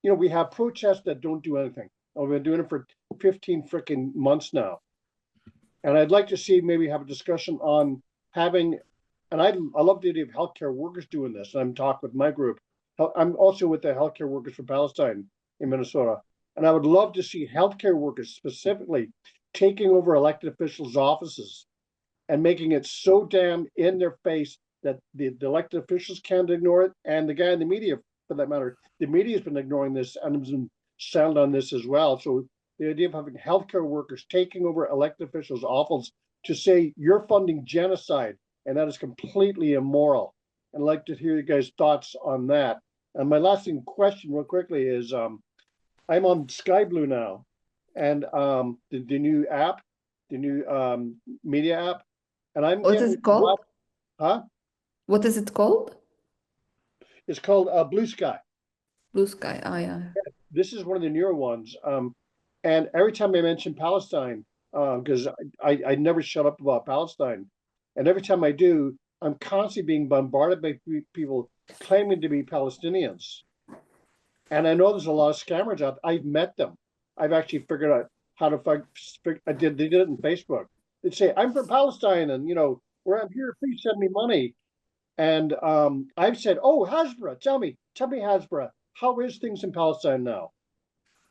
we have protests that don't do anything. We've been doing it for 15 freaking months now. And I'd like to see maybe have a discussion on having, and I love the idea of healthcare workers doing this. I'm talking with my group. I'm also with the healthcare workers for Palestine in Minnesota. And I would love to see healthcare workers specifically taking over elected officials' offices and making it so damn in their face that the elected officials can't ignore it. And the guy in the media, for that matter, the media has been ignoring this and has been silent on this as well. So the idea of having healthcare workers taking over elected officials' offices to say you're funding genocide, and that is completely immoral. And I'd like to hear you guys' thoughts on that. And my last question real quickly is, I'm on Sky Blue now, and the new app, the new media app, and I'm What is it called? Huh? What is it called? It's called Blue Sky. Blue Sky. Oh yeah. This is one of the newer ones. And every time I mention Palestine, because I never shut up about Palestine, and every time I do, I'm constantly being bombarded by people claiming to be Palestinians. And I know there's a lot of scammers out there. I've met them. I've actually figured out how to find. They did it in Facebook. They'd say, "I'm from Palestine, and where I'm here, please send me money." And I've said, oh, Hasbra, tell me, Hasbra, how is things in Palestine now?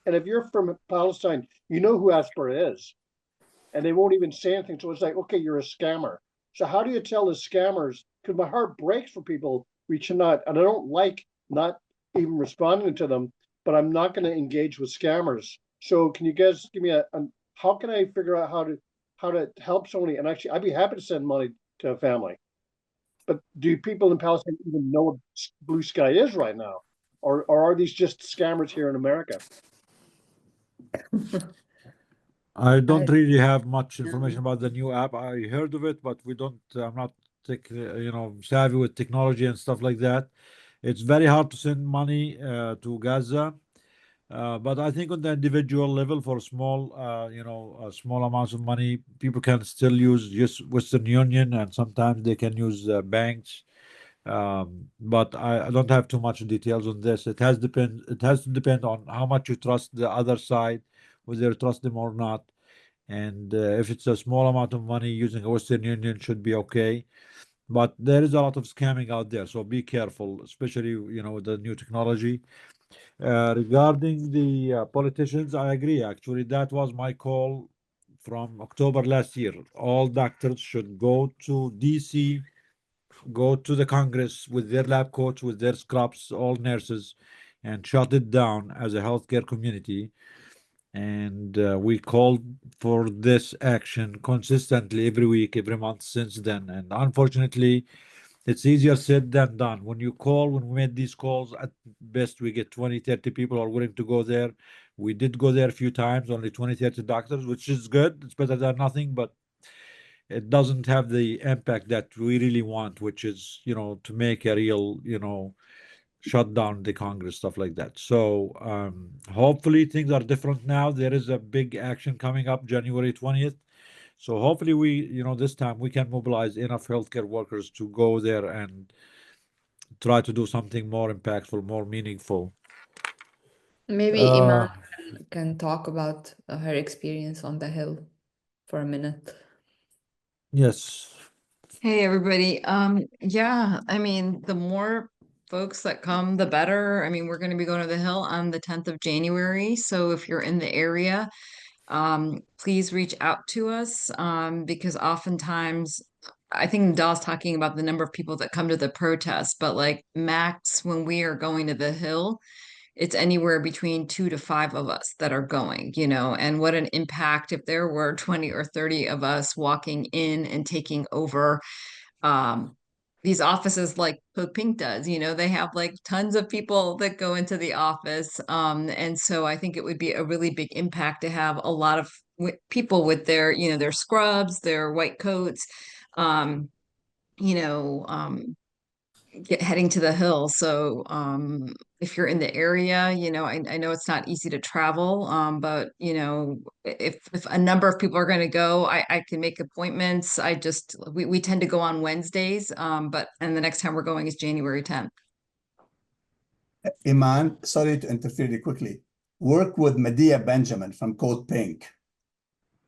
And if you're from Palestine, you know who Hasbra is. And they won't even say anything. So it's like, okay, you're a scammer. So how do you tell the scammers? Because my heart breaks for people reaching out. And I don't like not even responding to them, but I'm not going to engage with scammers. So can you guys give me how can I figure out how to help somebody? And actually, I'd be happy to send money to a family. But do people in Palestine even know what Blue Sky is right now? Or are these just scammers here in America? I don't really have much information about the new app. I heard of it, but we don't. I'm not savvy with technology and stuff like that. It's very hard to send money to Gaza, but I think on the individual level, for small, small amounts of money, people can still use just Western Union, and sometimes they can use banks. But I don't have too much details on this. It has to depend on how much you trust the other side, whether you trust them or not. And if it's a small amount of money, using a Western Union should be okay. But there is a lot of scamming out there, so be careful, especially with the new technology. Regarding the politicians, I agree. Actually, that was my call from October last year. All doctors should go to DC, go to the Congress with their lab coats, with their scrubs, all nurses, and shut it down as a healthcare community. And we called for this action consistently every week, every month since then. And unfortunately, it's easier said than done. When we made these calls, at best we get 20, 30 people are willing to go there. We did go there a few times, only 20, 30 doctors, which is good. It's better than nothing, but it doesn't have the impact that we really want, which is, to make a real, shut down the Congress, stuff like that. So hopefully things are different now. There is a big action coming up January 20th. So hopefully this time we can mobilize enough healthcare workers to go there and try to do something more impactful, more meaningful. Maybe Iman can talk about her experience on the Hill for a minute. Yes. Hey, everybody. Yeah, I mean, the more folks that come, the better. I mean, we're going to be going to the Hill on the 10th of January. So if you're in the area, please reach out to us because oftentimes I think Nidal's talking about the number of people that come to the protest, but like max when we are going to the Hill, it's anywhere between 2 to 5 of us that are going, and what an impact if there were 20 or 30 of us walking in and taking over these offices like Pink does. They have like tons of people that go into the office. And so I think it would be a really big impact to have a lot of people with their, their scrubs, their white coats, heading to the Hill. So if you're in the area, I know it's not easy to travel, but if a number of people are going to go, I can make appointments. We tend to go on Wednesdays, and the next time we're going is January 10th. Iman, sorry to interfere really quickly. Work with Medea Benjamin from Code Pink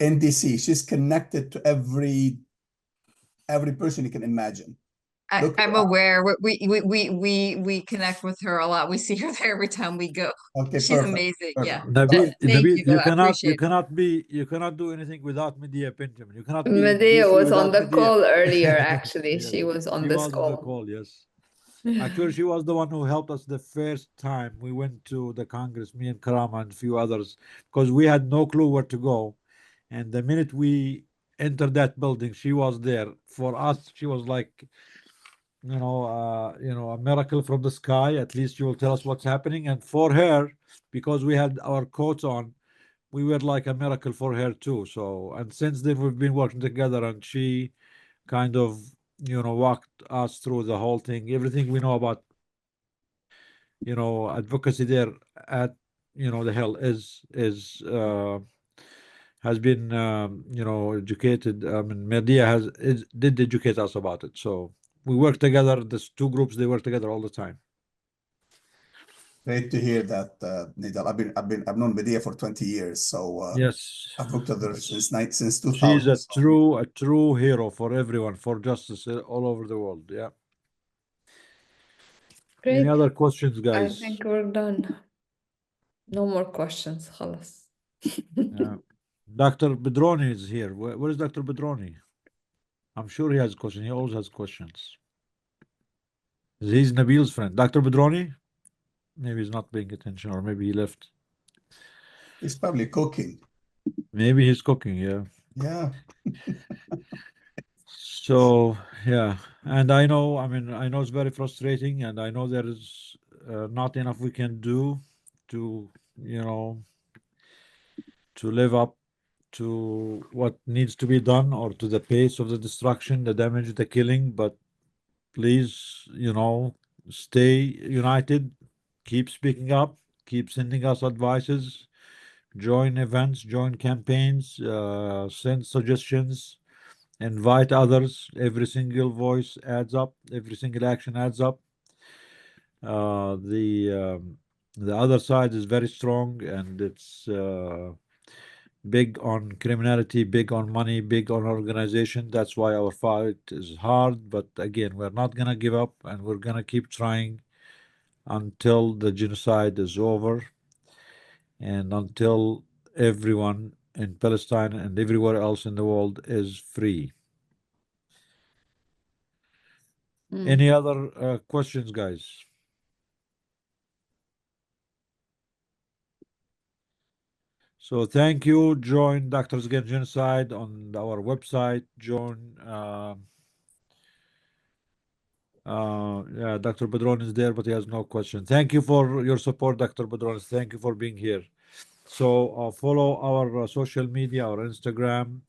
in DC. She's connected to every person you can imagine. I'm aware. We connect with her a lot. We see her there every time we go. Okay, she's perfect, amazing. perfect. Yeah. Nabil, you cannot do anything without Medea Benjamin. You cannot. Medea was on the call earlier. Yes. Actually, she was on this call. On the call, yes. Actually, she was the one who helped us the first time we went to the Congress, me and Karama and a few others, because we had no clue where to go. And the minute we entered that building, she was there. For us, she was like, a miracle from the sky. At least she will tell us what's happening. And for her, because we had our coats on, we were like a miracle for her too. So, and since then we've been working together, and she kind of walked us through the whole thing. Everything we know about advocacy there at the Hill has been educated. I mean, Medea did educate us about it. So we work together. There's two groups, they work together all the time. Great to hear that, Nidal. I've known Medea for 20 years, so yes, I've worked with her since 2000. She's a true hero for everyone, for justice all over the world. Yeah. Any Great. other questions, I guys? think we're done. No more questions. خلاص. Dr. Bedroni is here. Where is Dr. Bedroni? I'm sure he has questions. He always has questions. He's Nabil's friend. Dr. Bedroni? Maybe he's not paying attention, or maybe he left. He's probably cooking. Maybe he's cooking, yeah. Yeah. So, yeah. And I know, I mean, I know it's very frustrating, and I know there is not enough we can do to, you know, to live up to what needs to be done or to the pace of the destruction, the damage, the killing. But please, you know, stay united, keep speaking up, keep sending us advices, join events, join campaigns, send suggestions, invite others. Every single voice adds up, every single action adds up. The other side is very strong, and it's big on criminality, big on money, big on organization. That's why our fight is hard. But again, we're not gonna give up, and we're gonna keep trying until the genocide is over, and until everyone in Palestine and everywhere else in the world is free. Any other questions, guys? So thank you. Join Doctors Against Genocide on our website. Join. Yeah, Dr. Bedron is there, but he has no question. Thank you for your support, Dr. Bedron. Thank you for being here. So follow our social media, our Instagram.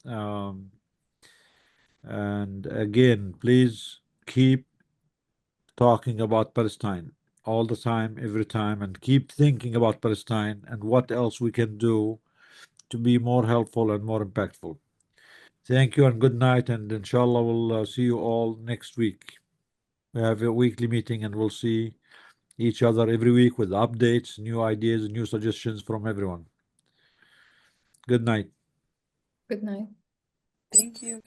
And again, please keep talking about Palestine all the time, every time, and keep thinking about Palestine and what else we can do to be more helpful and more impactful. Thank you and good night, and inshallah we'll see you all next week. We have a weekly meeting, and we'll see each other every week with updates, new ideas, new suggestions from everyone. Good night. Good night. Thank you.